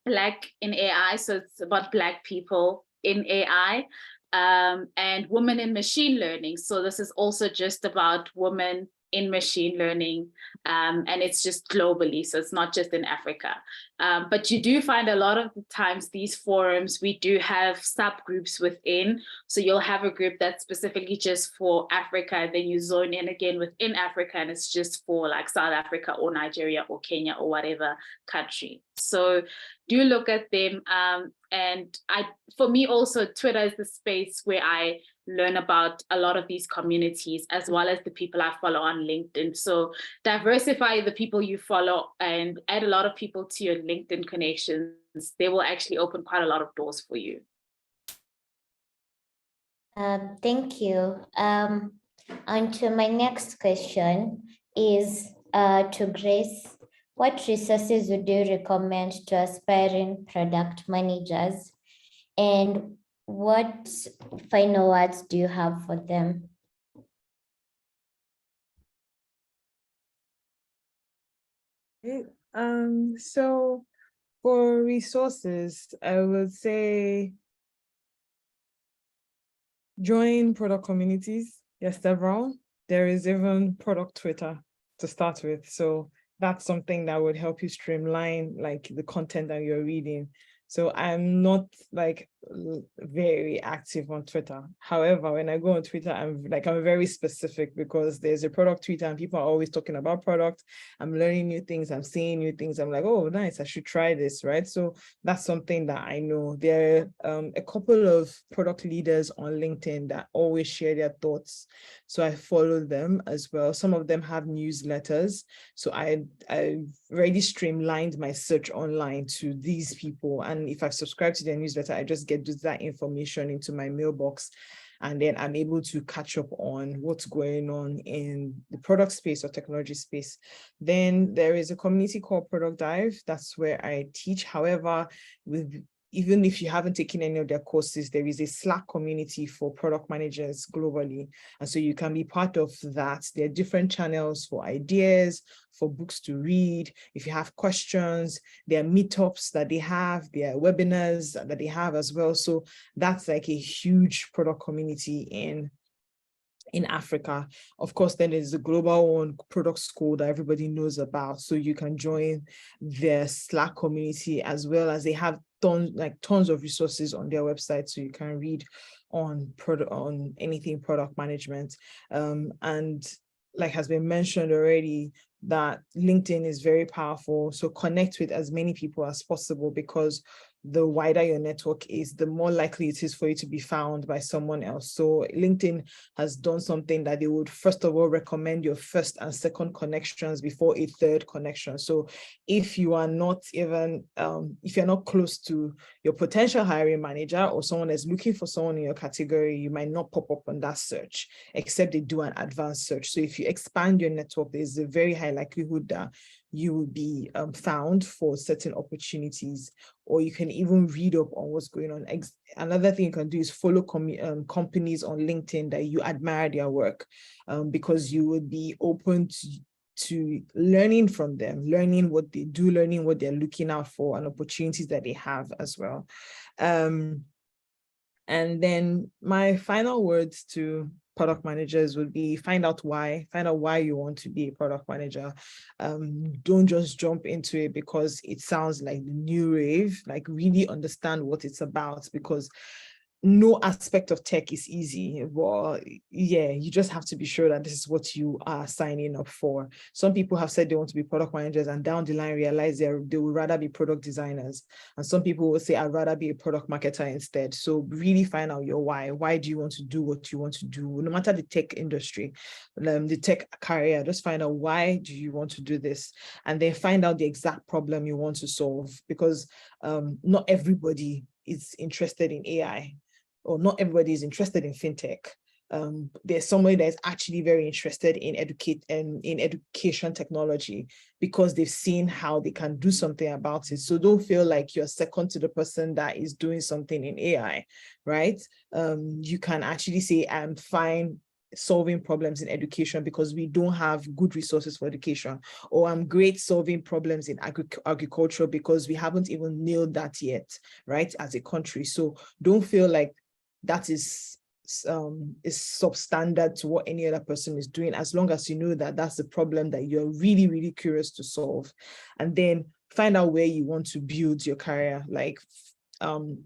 Black in AI, so it's about Black people in AI, and women in machine learning. So this is also just about women in machine learning, and it's just globally, so it's not just in Africa. But you do find a lot of the times these forums, we do have subgroups within. So you'll have a group that's specifically just for Africa, and then you zone in again within Africa, and it's just for like South Africa or Nigeria or Kenya or whatever country. So do look at them. And for me also, Twitter is the space where I learn about a lot of these communities, as well as the people I follow on LinkedIn. So diversify the people you follow and add a lot of people to your LinkedIn connections. They will actually open quite a lot of doors for you.
Thank you. On to my next question is to Grace. What resources would you recommend to aspiring product managers, and what final words do you have for them?
So for resources, I would say join product communities. Yes, several. There is even product Twitter to start with. So that's something that would help you streamline like the content that you're reading. So I'm not like very active on Twitter. However, when I go on Twitter, I'm very specific, because there's a product Twitter and people are always talking about product. I'm learning new things, I'm seeing new things. I'm like, oh, nice, I should try this, right? So that's something that I know. There are a couple of product leaders on LinkedIn that always share their thoughts. So I follow them as well. Some of them have newsletters. So I've already streamlined my search online to these people. And if I've subscribed to their newsletter, I just get that information into my mailbox, and then I'm able to catch up on what's going on in the product space or technology space. Then there is a community called Product Dive. That's where I teach. However, even if you haven't taken any of their courses, there is a Slack community for product managers globally. And so you can be part of that. There are different channels for ideas, for books to read. If you have questions, there are meetups that they have, there are webinars that they have as well. So that's like a huge product community in Africa. Of course, then there's the global one, Product School, that everybody knows about. So you can join their Slack community, as well as they have tons of resources on their website, so you can read on anything product management. And like has been mentioned already, that LinkedIn is very powerful. So connect with as many people as possible, because the wider your network is, the more likely it is for you to be found by someone else. So LinkedIn has done something that they would first of all recommend your first and second connections before a third connection. So if you are not even, if you're not close to your potential hiring manager or someone that's looking for someone in your category, you might not pop up on that search, except they do an advanced search. So if you expand your network, there's a very high likelihood that you will be found for certain opportunities, or you can even read up on what's going on. Another thing you can do is follow companies on LinkedIn that you admire their work, because you would be open to learning from them, learning what they do, learning what they're looking out for, and opportunities that they have as well. And then my final words to product managers would be find out why you want to be a product manager. Don't just jump into it because it sounds like the new rave. Like, really understand what it's about, because no aspect of tech is easy. Well, yeah, you just have to be sure that this is what you are signing up for. Some people have said they want to be product managers and down the line realize they would rather be product designers. And some people will say, I'd rather be a product marketer instead. So really find out your why. Why do you want to do what you want to do? No matter the tech industry, the tech career, just find out why do you want to do this, and then find out the exact problem you want to solve, because not everybody is interested in AI, or not everybody is interested in fintech. There's somebody that is actually very interested in education technology, because they've seen how they can do something about it. So don't feel like you're second to the person that is doing something in AI, right? You can actually say, I'm fine solving problems in education because we don't have good resources for education, or I'm great solving problems in agriculture because we haven't even nailed that yet, right, as a country. So don't feel like that is substandard to what any other person is doing, as long as you know that that's the problem that you're really, really curious to solve. And then find out where you want to build your career. Like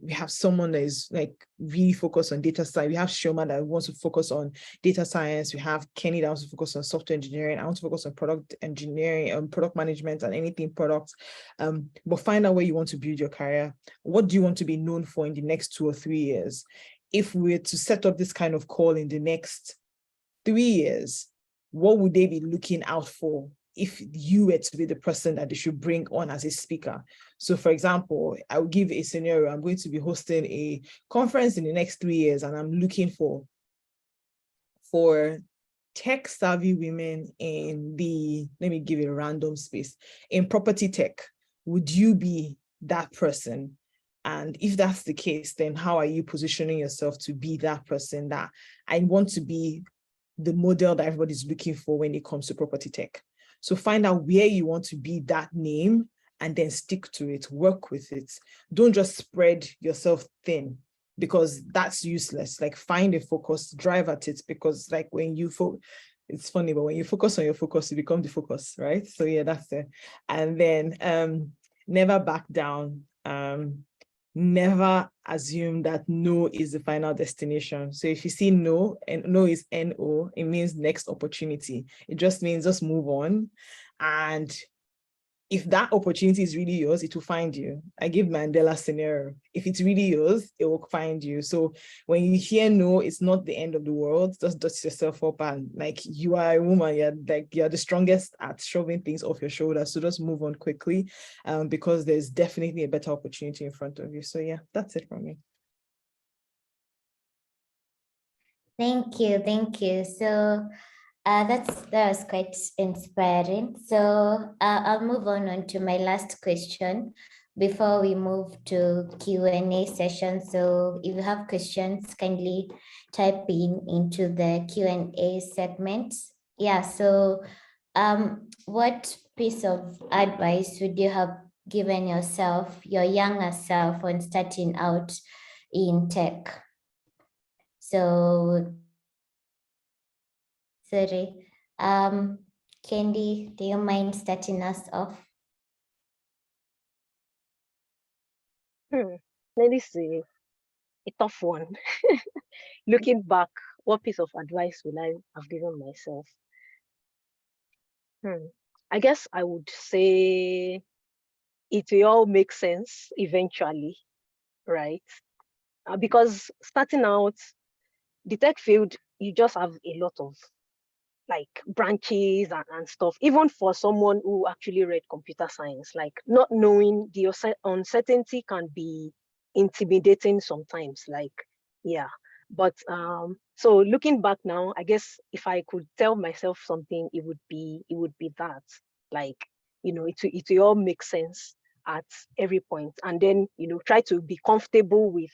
we have someone that is like really focused on data science. We have Shoma that wants to focus on data science. We have Kenny that wants to focus on software engineering. I want to focus on product engineering and product management and anything products. But find out where you want to build your career. What do you want to be known for in the next 2 or 3 years? If we're to set up this kind of call in the next 3 years, what would they be looking out for if you were to be the person that they should bring on as a speaker? So for example, I'll give a scenario. I'm going to be hosting a conference in the next 3 years, and I'm looking for tech savvy women in the, let me give it a random space, in property tech. Would you be that person? And if that's the case, then how are you positioning yourself to be that person that I want to be the model that everybody's looking for when it comes to property tech? So find out where you want to be that name and then stick to it, work with it. Don't just spread yourself thin because that's useless. Like find a focus, drive at it, because like when you it's funny, but when you focus on your focus, you become the focus, right? So yeah, that's it. And then never back down. Never assume that no is the final destination. So if you see no, and no is NO, it means next opportunity. It just means just move on. And if that opportunity is really yours, it will find you. I give Mandela scenario. If it's really yours, it will find you. So when you hear no, it's not the end of the world. Just dust yourself up, and like, you are a woman, you're the strongest at shoving things off your shoulders. So just move on quickly, because there's definitely a better opportunity in front of you. So yeah, that's it from me.
Thank you, thank you. So that was quite inspiring. So I'll move on to my last question before we move to Q&A session. So if you have questions, kindly type into the Q&A segment. Yeah, so what piece of advice would you have given yourself, your younger self, when starting out in tech? So sorry. Candy, do you mind starting us off?
Let me see. A tough one. Looking back, what piece of advice would I have given myself? I guess I would say it will all make sense eventually, right? Because starting out, the tech field, you just have a lot of like branches and stuff. Even for someone who actually read computer science, like not knowing the uncertainty can be intimidating sometimes. Like, yeah. But so looking back now, I guess if I could tell myself something, it would be that, like, it will all make sense at every point, and then try to be comfortable with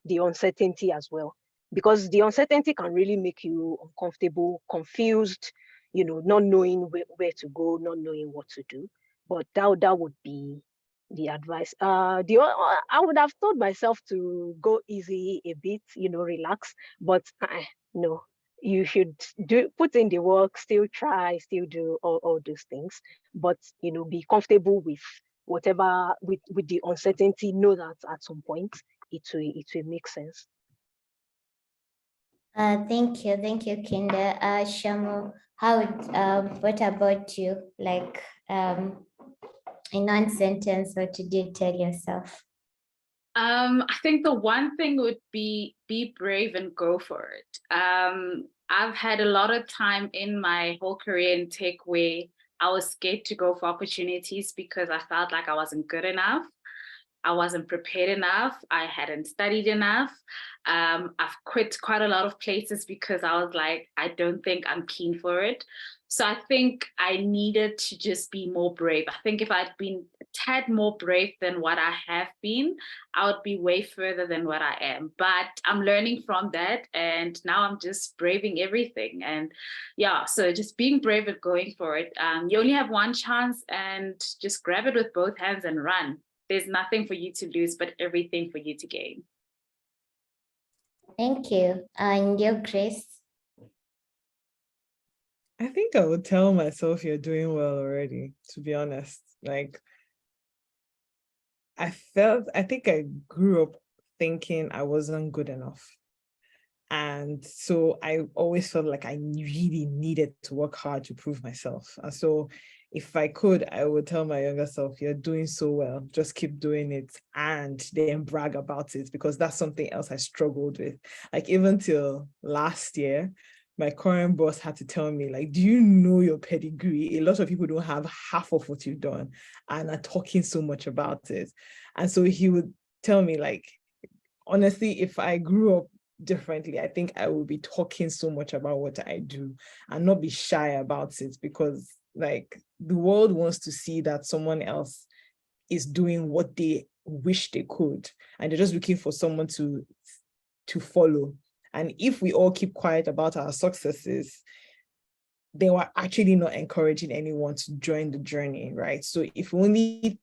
the uncertainty as well, because the uncertainty can really make you uncomfortable, confused, not knowing where to go, not knowing what to do. But that would be the advice. I would have told myself to go easy a bit, relax, but no, you should put in the work, still try, still do all those things, but be comfortable with whatever, with the uncertainty. Know that at some point it will make sense.
Thank you, Kinder. Shamu, what about you? Like, in one sentence, what did you tell yourself?
I think the one thing would be brave and go for it. I've had a lot of time in my whole career in tech where I was scared to go for opportunities because I felt like I wasn't good enough. I wasn't prepared enough. I hadn't studied enough. I've quit quite a lot of places because I was like, I don't think I'm keen for it. So I think I needed to just be more brave. I think if I'd been tad more brave than what I have been, I would be way further than what I am. But I'm learning from that, and now I'm just braving everything. And yeah, so just being brave and going for it. You only have one chance, and just grab it with both hands and run. There's nothing for you to lose, but everything for you to gain.
Thank you. And your Grace?
I think I would tell myself you're doing well already, to be honest. Like, I think I grew up thinking I wasn't good enough. And so I always felt like I really needed to work hard to prove myself. And so if I could, I would tell my younger self, you're doing so well, just keep doing it and then brag about it, because that's something else I struggled with. Like even till last year, my current boss had to tell me, like, do you know your pedigree? A lot of people don't have half of what you've done and are talking so much about it. And so he would tell me, like, honestly, if I grew up differently, I think I would be talking so much about what I do and not be shy about it, because like the world wants to see that someone else is doing what they wish they could, and they're just looking for someone to follow. And if we all keep quiet about our successes, they were actually not encouraging anyone to join the journey, right? So if we only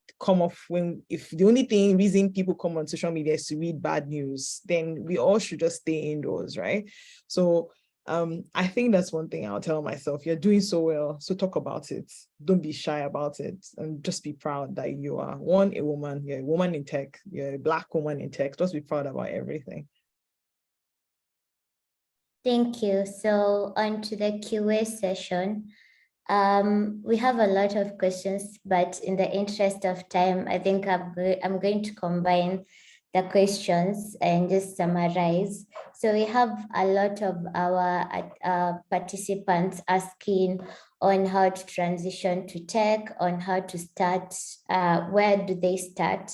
if the only reason people come on social media is to read bad news, then we all should just stay indoors, right? So I think that's one thing I'll tell myself. You're doing so well, so talk about it. Don't be shy about it, and just be proud that you are, a woman, you're a woman in tech, you're a Black woman in tech. Just be proud about everything.
Thank you. So on to the QA session. We have a lot of questions, but in the interest of time, I think I'm going to combine the questions and just summarize. So we have a lot of our participants asking on how to transition to tech, on how to start, where do they start?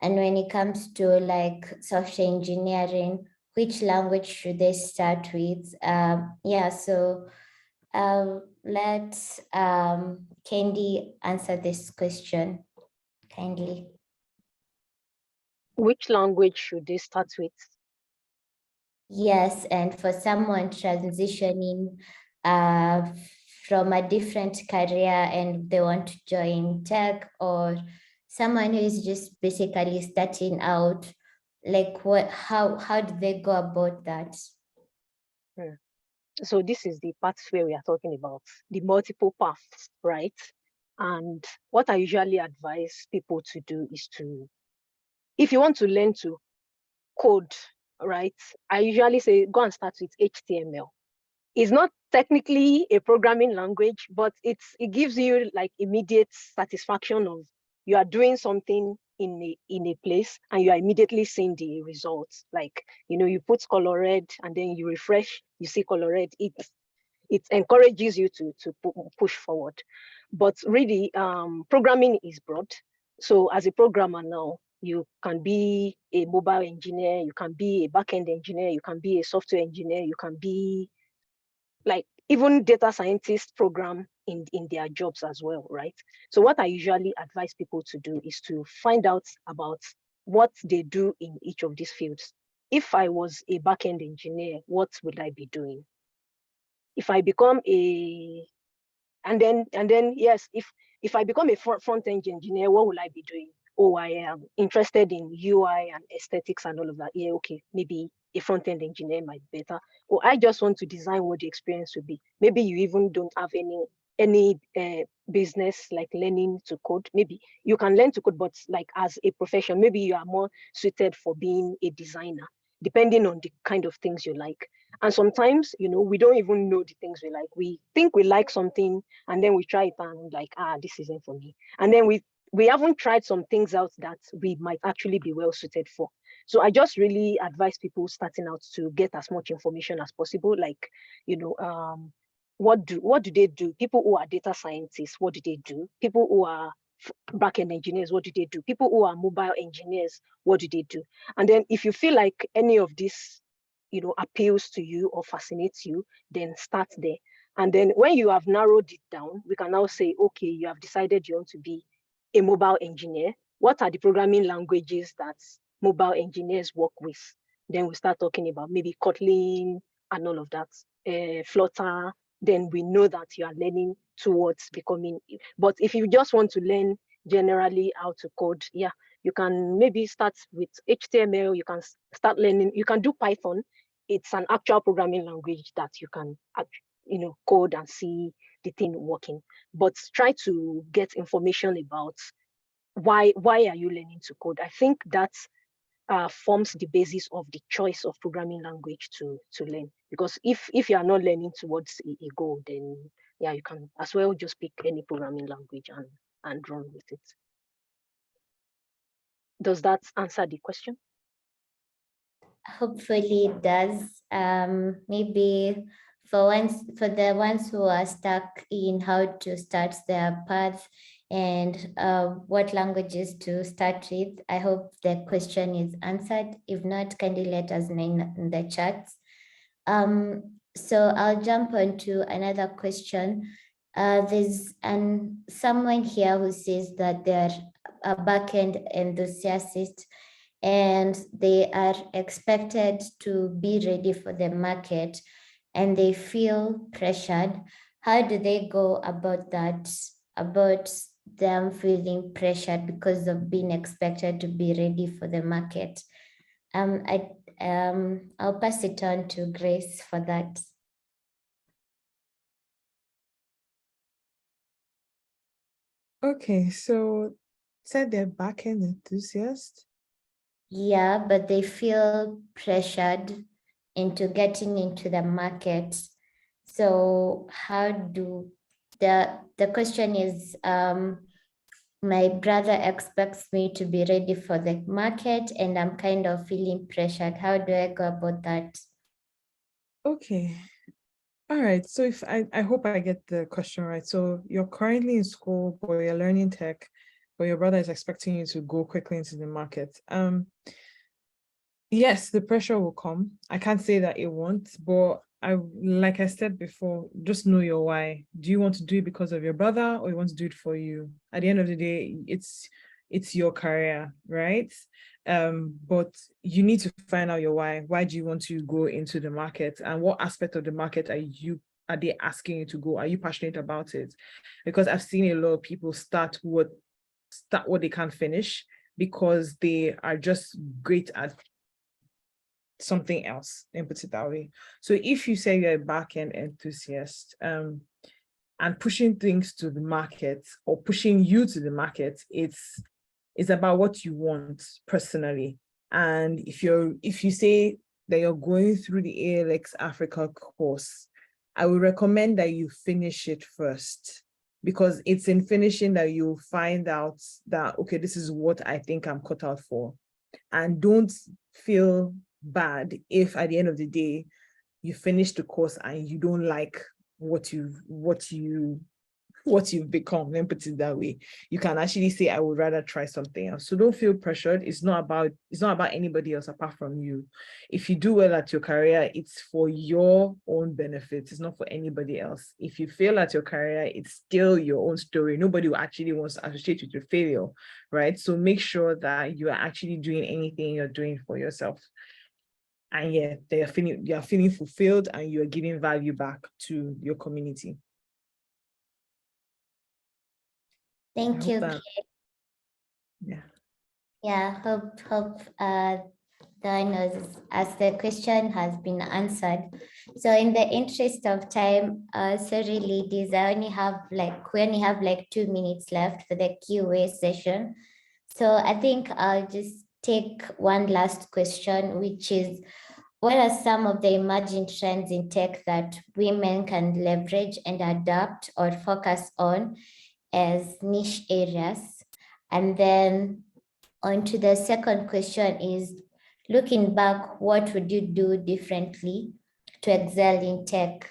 And when it comes to like software engineering, which language should they start with? Yeah, so let Candy answer this question kindly.
Which language should they start with?
Yes, and for someone transitioning from a different career and they want to join tech, or someone who is just basically starting out, like how do they go about that?
So this is the part where we are talking about the multiple paths, right? And what I usually advise people to do is to, if you want to learn to code, right? I usually say, go and start with HTML. It's not technically a programming language, but it gives you like immediate satisfaction of you are doing something in a place and you are immediately seeing the results. Like, you put color red and then you refresh, you see color red. It encourages you to push forward. But really, programming is broad. So as a programmer now, you can be a mobile engineer, you can be a backend engineer, you can be a software engineer, you can be like even data scientists program in their jobs as well, right? So what I usually advise people to do is to find out about what they do in each of these fields. If I was a backend engineer, what would I be doing? If I become and then yes, if I become a front-end engineer, what will I be doing? Oh, I am interested in UI and aesthetics and all of that. Yeah, okay, maybe a front-end engineer might be better. Or I just want to design what the experience will be. Maybe you even don't have any business like learning to code. Maybe you can learn to code, but like as a profession, maybe you are more suited for being a designer, depending on the kind of things you like. And sometimes, we don't even know the things we like. We think we like something and then we try it and like, this isn't for me. And then we haven't tried some things out that we might actually be well suited for. So I just really advise people starting out to get as much information as possible. Like, what do they do? People who are data scientists, what do they do? People who are backend engineers, what do they do? People who are mobile engineers, what do they do? And then if you feel like any of this, appeals to you or fascinates you, then start there. And then when you have narrowed it down, we can now say, okay, you have decided you want to be a mobile engineer, what are the programming languages that mobile engineers work with? Then we start talking about maybe Kotlin and all of that, Flutter. Then we know that you are learning towards becoming. But if you just want to learn generally how to code, yeah, you can maybe start with HTML. You can start learning. You can do Python. It's an actual programming language that you can, code and see the thing working. But try to get information about why are you learning to code. I think that forms the basis of the choice of programming language to learn. Because if you are not learning towards a goal, then yeah, you can as well just pick any programming language and run with it. Does that answer the question?
Hopefully it does. Maybe for the ones who are stuck in how to start their path and what languages to start with, I hope the question is answered. If not, kindly let us know in the chats. So I'll jump on to another question. There's someone here who says that they're a backend enthusiast and they are expected to be ready for the market and they feel pressured. How do they go about that, about them feeling pressured because of being expected to be ready for the market? I'll pass it on to Grace for that.
Okay, so said they're backend enthusiasts.
Yeah, but they feel pressured into getting into the market. So how do the question is, my brother expects me to be ready for the market and I'm kind of feeling pressured. How do I go about that?
Okay. All right. So if I hope I get the question right. So you're currently in school, but you're learning tech, but your brother is expecting you to go quickly into the market. Yes, the pressure will come. I can't say that it won't, but like I said before, just know your why. Do you want to do it because of your brother or you want to do it for you? At the end of the day, it's your career, right? But you need to find out your why. Why do you want to go into the market and what aspect of the market are they asking you to go? Are you passionate about it? Because I've seen a lot of people start what they can't finish because they are just great at something else, and put it that way. So if you say you're a back-end enthusiast, and pushing things to the market or pushing you to the market, it's about what you want personally. And if you say that you're going through the ALX Africa course, I would recommend that you finish it first, because it's in finishing that you'll find out that, okay, this is what I think I'm cut out for. And don't feel bad if at the end of the day you finish the course and you don't like what you've become. Then put it that way. You can actually say, I would rather try something else. So don't feel pressured. It's not about anybody else apart from you. If you do well at your career, it's for your own benefit. It's not for anybody else. If you fail at your career, it's still your own story. Nobody will actually want to associate with your failure, right? So make sure that you are actually doing anything you're doing for yourself. And yeah, you are feeling fulfilled and you are giving value back to your community.
Thank you.
Yeah.
Yeah, hope as the question has been answered. So in the interest of time, sorry ladies, we only have like 2 minutes left for the QA session. So I think I'll just take one last question, which is, what are some of the emerging trends in tech that women can leverage and adapt or focus on as niche areas? And then on to the second question is, looking back, what would you do differently to excel in tech?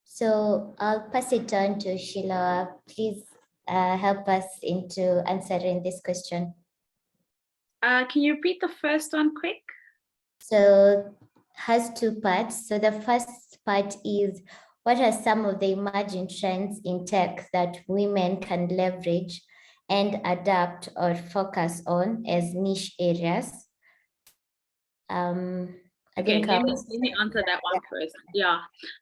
So I'll pass it on to Sheila. Please help us into answering this question.
Can you repeat the first one quick?
So has 2 parts. So the first part is, what are some of the emerging trends in tech that women can leverage and adapt or focus on as niche areas? I
Okay,
think
let me answer that one first. Yeah,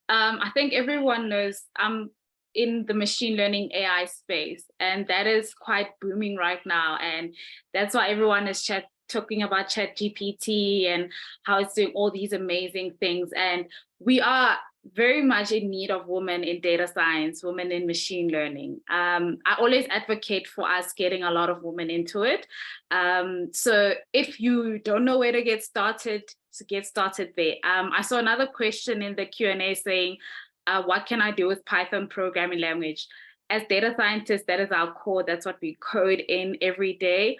I think everyone knows I'm in the machine learning AI space, and that is quite booming right now. And that's why everyone is talking about ChatGPT and how it's doing all these amazing things. And we are very much in need of women in data science, women in machine learning. I always advocate for us getting a lot of women into it. So if you don't know where to get started there. I saw another question in the Q&A saying, what can I do with Python programming language? As data scientists, that is our core. That's what we code in every day.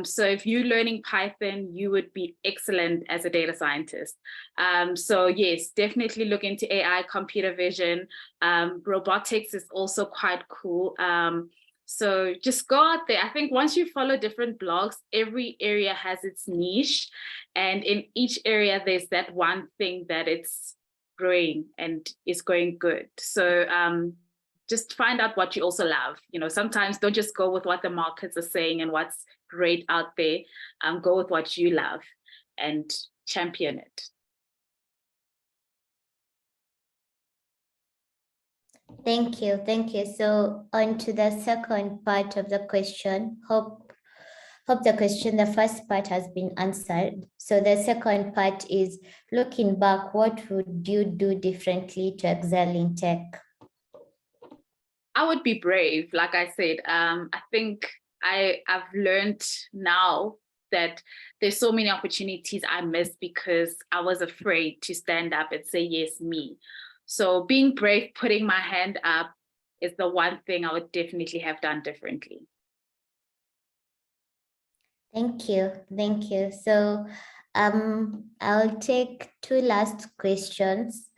So if you're learning Python, you would be excellent as a data scientist. So yes, definitely look into AI, computer vision. Robotics is also quite cool. So just go out there. I think once you follow different blogs, every area has its niche. And in each area, there's that one thing that it's growing and is going good. So just find out what you also love. You know, sometimes don't just go with what the markets are saying and what's great out there. Go with what you love and champion it.
Thank you. So on to the second part of the question. Hope the first part has been answered. So the second part is, looking back, what would you do differently to excel in tech?
I would be brave. Like I said, I think I've learned now that there's so many opportunities I missed because I was afraid to stand up and say, yes, me. So being brave, putting my hand up is the one thing I would definitely have done differently.
Thank you. So I'll take two last questions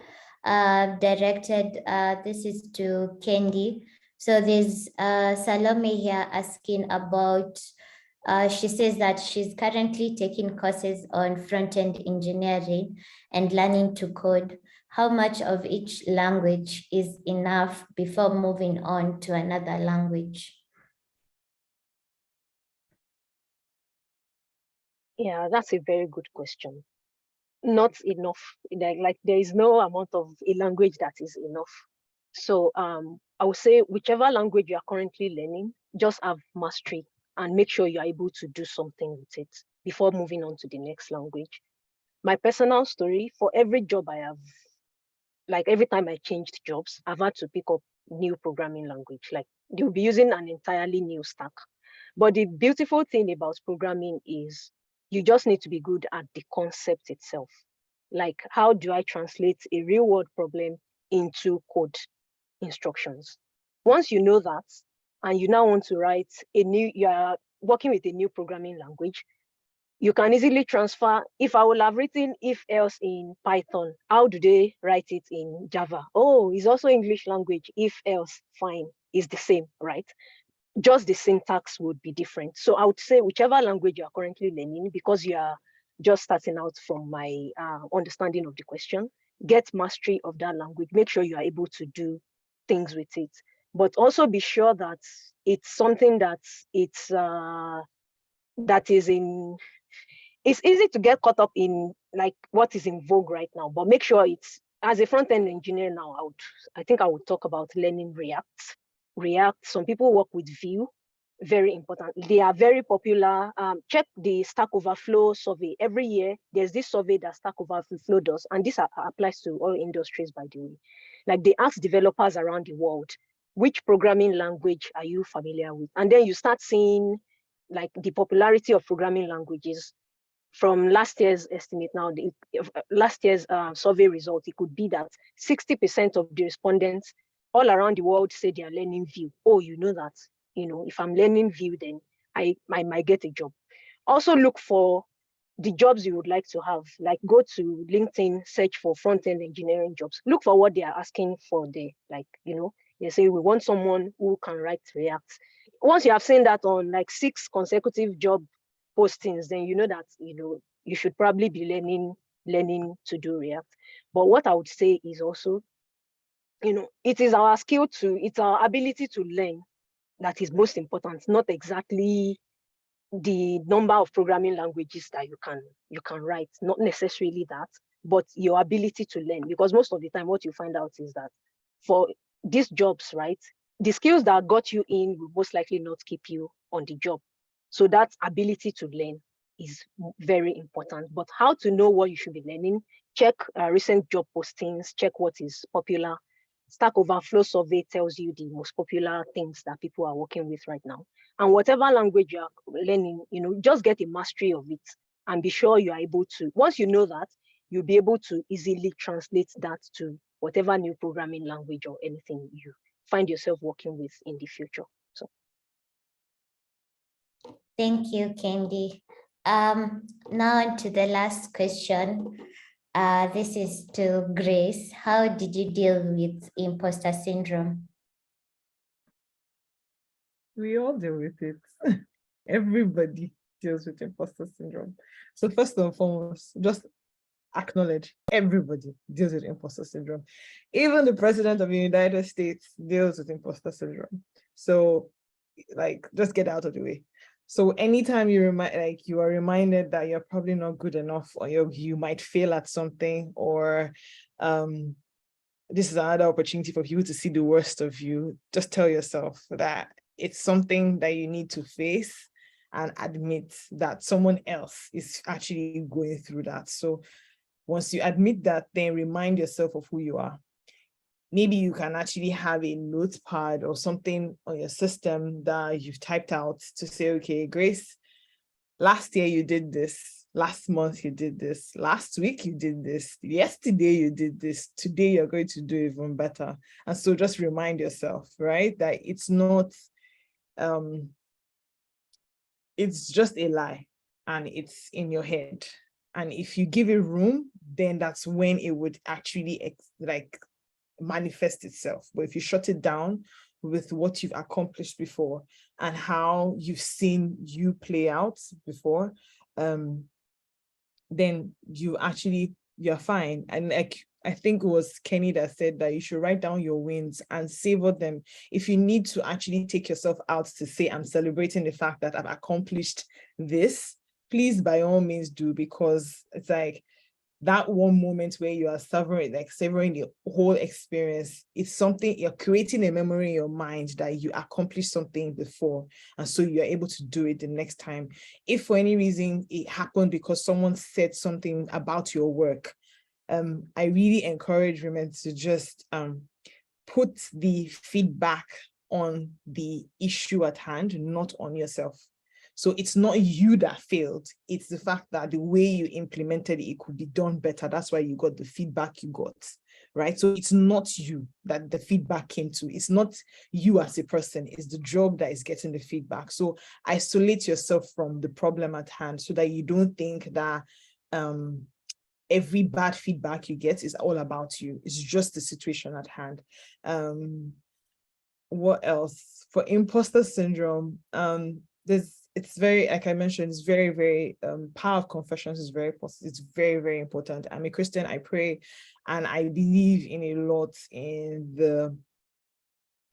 directed. This is to Kendi. So there's Salome here asking about, she says that she's currently taking courses on front-end engineering and learning to code. How much of each language is enough before moving on to another language?
Yeah, that's a very good question. Not enough. Like there is no amount of a language that is enough. So I would say whichever language you are currently learning, just have mastery and make sure you are able to do something with it before moving on to the next language. My personal story, for every job I have, like every time I changed jobs, I've had to pick up new programming language. Like you'll be using an entirely new stack. But the beautiful thing about programming is you just need to be good at the concept itself. Like, how do I translate a real world problem into code instructions? Once you know that, and you now want to write you are working with a new programming language, you can easily transfer. If I will have written if else in Python, how do they write it in Java? Oh, it's also English language. If else, fine, it's the same, right? Just the syntax would be different. So I would say whichever language you are currently learning, because you are just starting out from my understanding of the question, get mastery of that language. Make sure you are able to do things with it, but also be sure that it's something that it's easy to get caught up in like what is in vogue right now, but make sure it's, as a front-end engineer now, I think I would talk about learning React. Some people work with Vue, very important. They are very popular. Check the Stack Overflow survey. Every year, there's this survey that Stack Overflow does, and this applies to all industries, by the way. Like they ask developers around the world, which programming language are you familiar with? And then you start seeing like the popularity of programming languages. From last year's estimate now, last year's survey result, it could be that 60% of the respondents all around the world say they are learning Vue. Oh, you know that, if I'm learning Vue, then I might get a job. Also look for the jobs you would like to have, like go to LinkedIn, search for front-end engineering jobs. Look for what they are asking for there. Like, they say we want someone who can write React. Once you have seen that on like 6 consecutive job postings, then you know that you should probably be learning to do React. But what I would say is also, it is our skill it's our ability to learn that is most important, not exactly the number of programming languages that you can write, not necessarily that, but your ability to learn. Because most of the time what you find out is that for these jobs, right, the skills that got you in will most likely not keep you on the job. So that ability to learn is very important. But how to know what you should be learning? Check recent job postings, check what is popular. Stack Overflow survey tells you the most popular things that people are working with right now. And whatever language you are learning, just get a mastery of it and be sure you are able to. Once you know that, you'll be able to easily translate that to whatever new programming language or anything you find yourself working with in the future. So
Thank you, Candy. Now to the last question. This is to Grace. How did you deal with imposter syndrome?
We all deal with it. Everybody deals with imposter syndrome. So first and foremost, just acknowledge everybody deals with imposter syndrome. Even the president of the United States deals with imposter syndrome. So just get out of the way. So anytime you are reminded that you're probably not good enough, or you might fail at something, or this is another opportunity for people to see the worst of you, just tell yourself that it's something that you need to face and admit that someone else is actually going through that. So once you admit that, then remind yourself of who you are. Maybe you can actually have a notepad or something on your system that you've typed out to say, okay, Grace, last year you did this, last month you did this, last week you did this, yesterday you did this, today you're going to do even better. And so just remind yourself, right, that it's not, it's just a lie and it's in your head. And if you give it room, then that's when it would actually manifest itself. But if you shut it down with what you've accomplished before and how you've seen you play out before, then you're fine. And I think it was Kenny that said that you should write down your wins and savor them. If you need to actually take yourself out to say, I'm celebrating the fact that I've accomplished this, please by all means do, because it's like that one moment where you are savoring the whole experience. It's something, you're creating a memory in your mind that you accomplished something before. And so you're able to do it the next time. If for any reason it happened because someone said something about your work, I really encourage women to just put the feedback on the issue at hand, not on yourself. So it's not you that failed. It's the fact that the way you implemented it could be done better. That's why you got the feedback you got, right? So it's not you that the feedback came to. It's not you as a person. It's the job that is getting the feedback. So isolate yourself from the problem at hand so that you don't think that every bad feedback you get is all about you. It's just the situation at hand. What else? For imposter syndrome, it's very, like I mentioned, it's very, very, power of confessions is very positive. It's very, very important. I'm a Christian, I pray, and I believe in a lot in the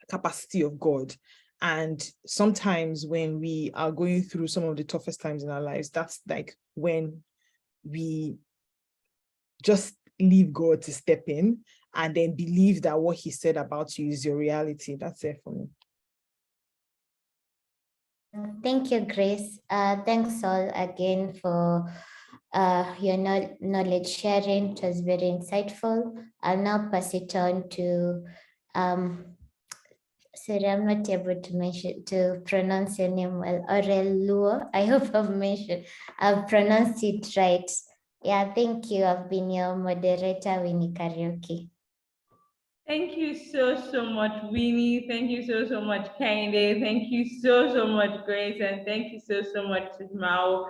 capacity of God. And sometimes when we are going through some of the toughest times in our lives, that's like when we just leave God to step in and then believe that what he said about you is your reality. That's it for me.
Thank you, Grace. Thanks all again for your knowledge sharing. It was very insightful. I'll now pass it on to, sorry, I'm not able to pronounce your name well, Aurel Luo. I hope I've pronounced it right. Yeah, thank you. I've been your moderator, Winnie Karaoke.
Thank you so much, Winnie. Thank you so much, Kende. Thank you so much, Grace. And thank you so much, Mao.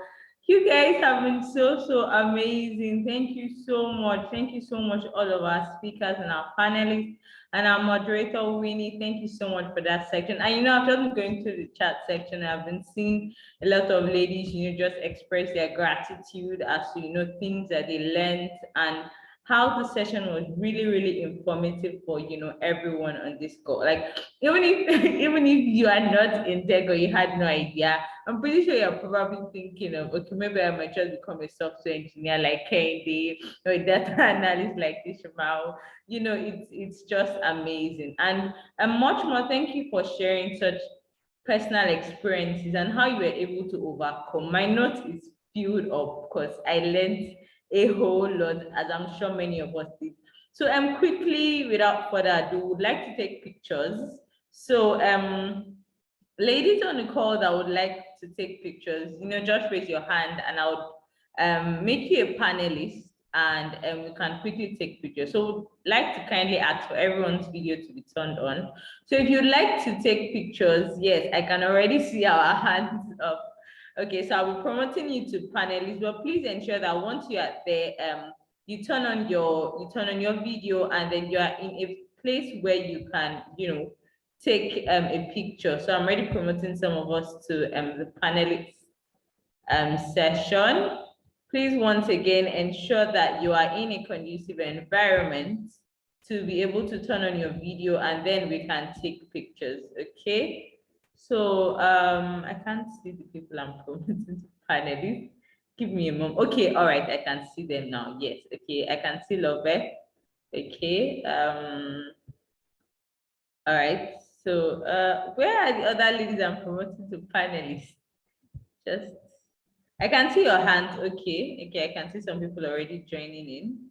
You guys have been so amazing. Thank you so much. Thank you so much, all of our speakers and our panelists and our moderator, Winnie. Thank you so much for that section. And I've just been going through the chat section. I've been seeing a lot of ladies, just express their gratitude as to, things that they learned and how the session was really, really informative for, everyone on this call. Like, even if even if you are not in tech or you had no idea, I'm pretty sure you're probably thinking of, okay, maybe I might just become a software engineer like Kendi or a data analyst like Ishmael. It's just amazing. And much more, thank you for sharing such personal experiences and how you were able to overcome. My note is filled up because I learned a whole lot, as I'm sure many of us did. So quickly, without further ado, would like to take pictures. So ladies on the call that would like to take pictures, just raise your hand and I'll make you a panelist and we can quickly take pictures. So like to kindly ask for everyone's video to be turned on. So if you'd like to take pictures, yes, I can already see our hands up. Okay, so I'll be promoting you to panelists, but please ensure that once you are there, you turn on your video and then you are in a place where you can, take a picture. So I'm already promoting some of us to the panelists session. Please once again ensure that you are in a conducive environment to be able to turn on your video and then we can take pictures. Okay. So I can't see the people I'm promoting to panelists. Give me a moment. Okay, all right, I can see them now. Yes, okay, I can see Love. Okay. All right. So where are the other ladies I'm promoting to panelists? Just I can see your hands. Okay. Okay, I can see some people already joining in.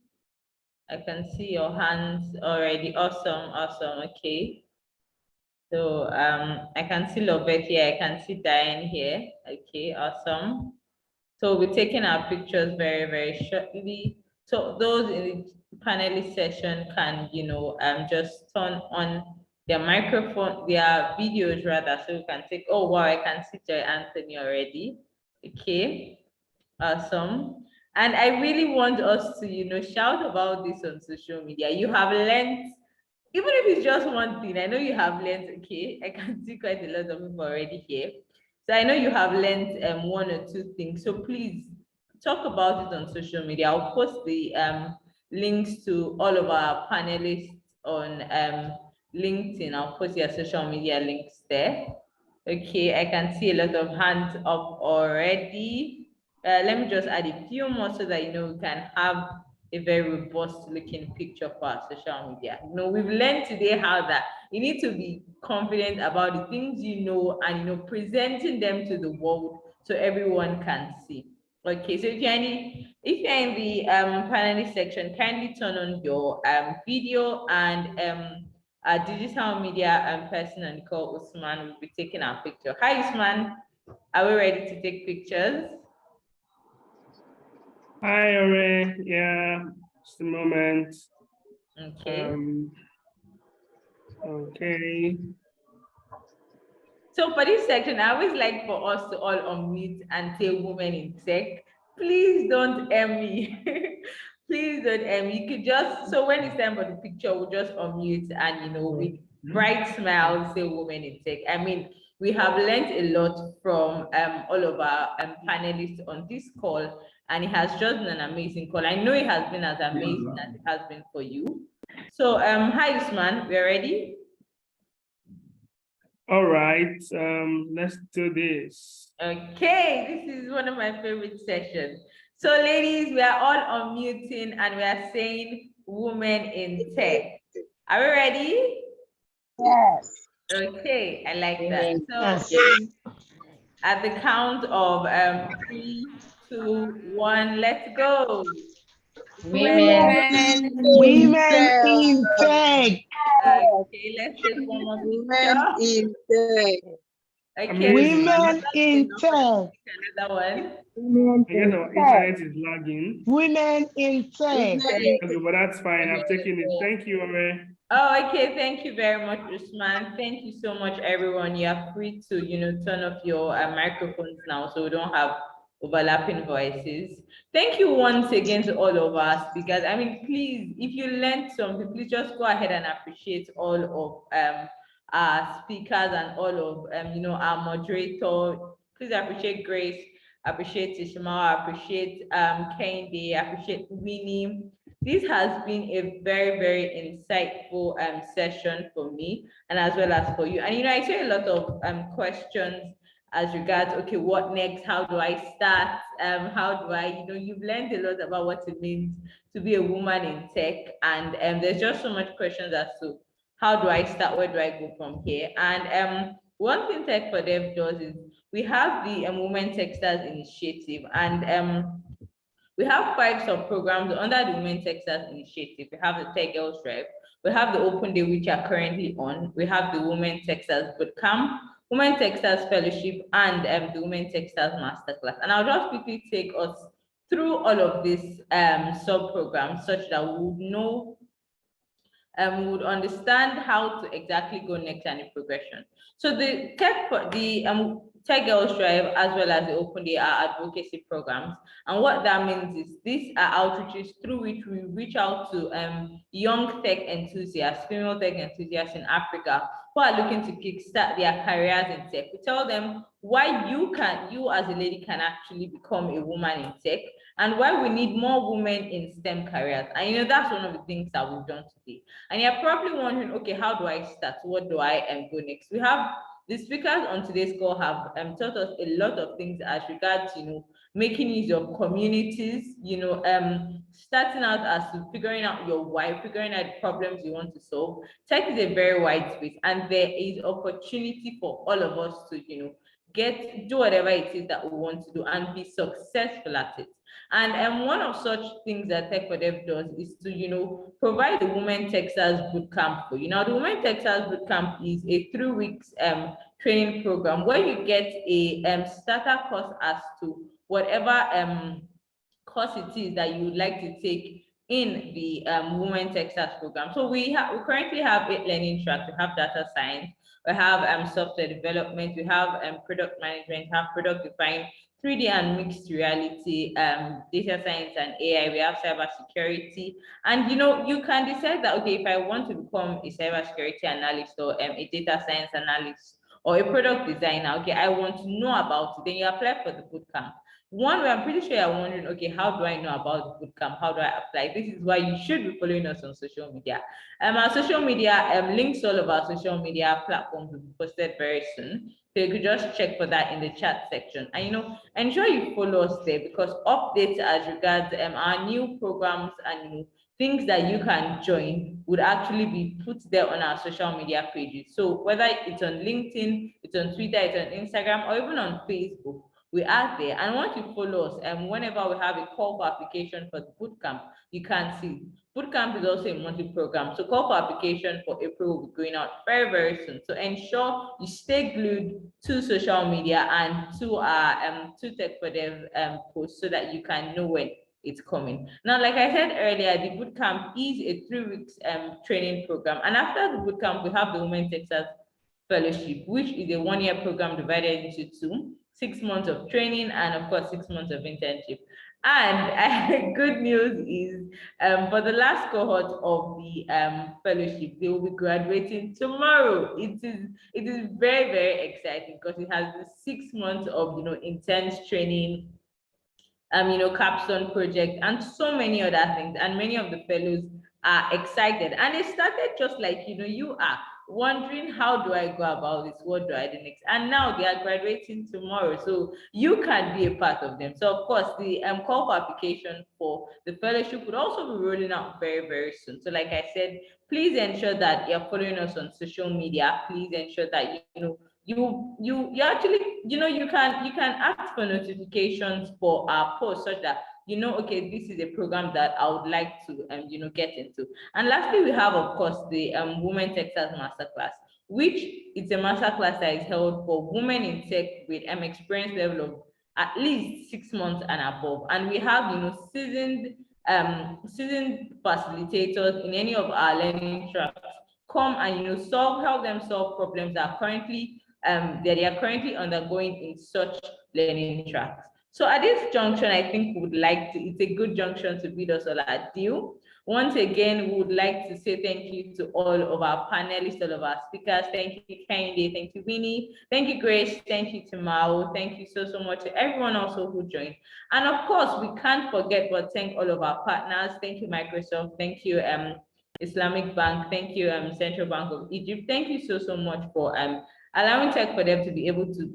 I can see your hands already. Awesome, awesome. Okay. So I can see Lovett here. I can see Diane here. Okay, awesome. So we're taking our pictures very, very shortly. So those in the panelist session can, just turn on their microphone, their videos rather, so we can take, oh wow, I can see Joy Anthony already. Okay, awesome. And I really want us to, shout about this on social media. You have learned, even if it's just one thing, I know you have learned, okay, I can see quite a lot of people already here. So I know you have learned one or two things. So please talk about it on social media. I'll post the links to all of our panelists on LinkedIn. I'll post your social media links there. Okay, I can see a lot of hands up already. Let me just add a few more so that we can have a very robust looking picture for our social media. We've learned today how that you need to be confident about the things and presenting them to the world so everyone can see. Okay, so if you're in the panelist section, kindly turn on your video and our digital media person and call Usman will be taking our picture. Hi Usman, are we ready to take pictures?
Hi, Ore. Yeah, just a moment.
Okay.
Okay.
So for this section, I always like for us to all unmute and say women in tech. Please don't me. Please don't You could just, so when it's time for the picture, we'll just unmute and, with bright smiles, say women in tech. I mean, we have learned a lot from all of our panelists on this call, and it has just been an amazing call. I know it has been as amazing as it has been for you. So hi Usman, we're ready.
All right, let's do this.
Okay, this is one of my favorite sessions. So ladies, we are all unmuting and we are saying women in tech. Are we ready?
Yes.
Okay, I like that. So at the count of 3, 2, 1, let's go.
Women in tech.
Okay, let's take one more picture.
in tech.
Okay,
Women in tech.
another one.
I guess our internet is lagging.
Women in tech.
Okay, but that's fine. I've taken it. Thank you, Ore.
Oh, okay. Thank you very much, Usman. Thank you so much, everyone. You are free to, turn off your microphones now so we don't have overlapping voices. Thank you once again to all of us because, I mean, please, if you learned something, please just go ahead and appreciate all of our speakers and all of, our moderator. Please appreciate Grace, I appreciate Ishmael, I appreciate Kendi, I appreciate Winnie. This has been a very, very insightful session for me and as well as for you. And I see a lot of questions as regards, okay, what next? How do I start? How do I, you've learned a lot about what it means to be a woman in tech. And there's just so much questions as to how do I start? Where do I go from here? And one thing Tech for Dev does is we have the Women Techsters Initiative, and we have 5 sub-programs under the Women Techsters Initiative. We have the Tech Girls Drive, we have the Open Day, which are currently on, we have the Women Techsters Bootcamp, Women Techsters Fellowship, and the Women Techsters Masterclass. And I'll just quickly take us through all of these sub-programs such that we would know would understand how to exactly go next and the progression. So the Tech Girls Drive as well as the Open Day are advocacy programs. And what that means is these are outreaches through which we reach out to young tech enthusiasts, female tech enthusiasts in Africa who are looking to kickstart their careers in tech. We tell them why you as a lady can actually become a woman in tech and why we need more women in STEM careers. And that's one of the things that we've done today. And you're probably wondering, okay, how do I start? What do I go next? We have the speakers on today's call have taught us a lot of things as regards, making use of communities, starting out as to figuring out your why, figuring out the problems you want to solve. Tech is a very wide space, and there is opportunity for all of us to, do whatever it is that we want to do and be successful at it. And one of such things that Tech for Dev does is to, provide the Women Techsters Bootcamp for you. Now, the Women Techsters Bootcamp is a 3 weeks training program where you get a starter course as to whatever course it is that you would like to take in the Women Techsters program. So we currently have 8 learning tracks. We have data science, we have software development, we have product management, we have product defined 3D and mixed reality, data science and AI, we have cybersecurity. And you can decide that, okay, if I want to become a cybersecurity analyst or a data science analyst or a product designer, okay, I want to know about it, then you apply for the bootcamp. One way, I'm pretty sure you're wondering, okay, how do I know about the bootcamp? How do I apply? This is why you should be following us on social media. Our social media links, all of our social media platforms will be posted very soon. So you could just check for that in the chat section. And ensure you follow us there because updates as regards our new programs and things that you can join would actually be put there on our social media pages. So whether it's on LinkedIn, it's on Twitter, it's on Instagram, or even on Facebook, we are there. And once you follow us, and whenever we have a call for application for the bootcamp, you can see. Bootcamp is also a monthly program. So call for application for April will be going out very, very soon. So ensure you stay glued to social media and to our to Tech for Dev posts so that you can know when it's coming. Now, like I said earlier, the bootcamp is a 3 weeks training program. And after the bootcamp, we have the Women Techsters Fellowship, which is a 1-year program divided into 2, 6 months of training and of course 6 months of internship. And good news is for the last cohort of the fellowship, they will be graduating tomorrow. It is very, very exciting because it has the 6 months of intense training, capstone project and so many other things. And many of the fellows are excited. And they started just like you are wondering, how do I go about this? What do I do next? And now they are graduating tomorrow. So you can be a part of them. So of course, the call for application for the fellowship would also be rolling out very, very soon. So like I said, please ensure that you're following us on social media. Please ensure that you actually you can ask for notifications for our posts such that okay, this is a program that I would like to get into. And lastly, we have of course the Women Techsters Masterclass, which is a masterclass that is held for women in tech with experience level of at least 6 months and above. And we have seasoned facilitators in any of our learning tracks come and help them solve problems that are currently that they are currently undergoing in such learning tracks. So at this junction, I think we would like to, it's a good junction to bid us all a deal. Once again, we would like to say thank you to all of our panelists, all of our speakers. Thank you, Kende. Thank you, Winnie. Thank you, Grace. Thank you to Mao. Thank you so much to everyone also who joined. And of course, we can't forget but thank all of our partners. Thank you, Microsoft. Thank you, Islamic Bank. Thank you, Central Bank of Egypt. Thank you so much for allowing tech for them to be able to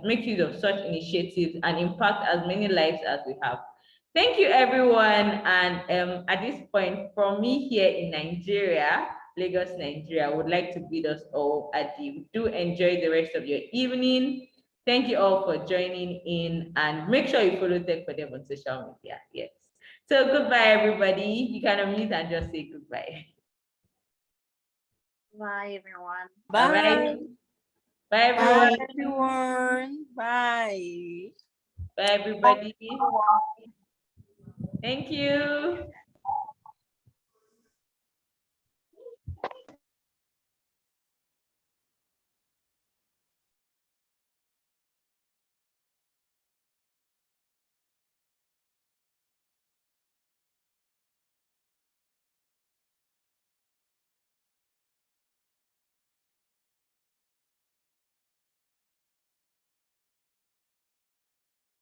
make use of such initiatives and impact as many lives as we have. Thank you, everyone. And at this point, from me here in Nigeria, Lagos, Nigeria, I would like to bid us all adieu. Do enjoy the rest of your evening. Thank you all for joining in, and make sure you follow Tech for Them on social media. Yes. So goodbye, everybody. You can unmute and just say goodbye.
Bye, everyone.
Bye.
Bye.
Bye, everyone.
Bye, everyone. Bye.
Bye, everybody. Thank you.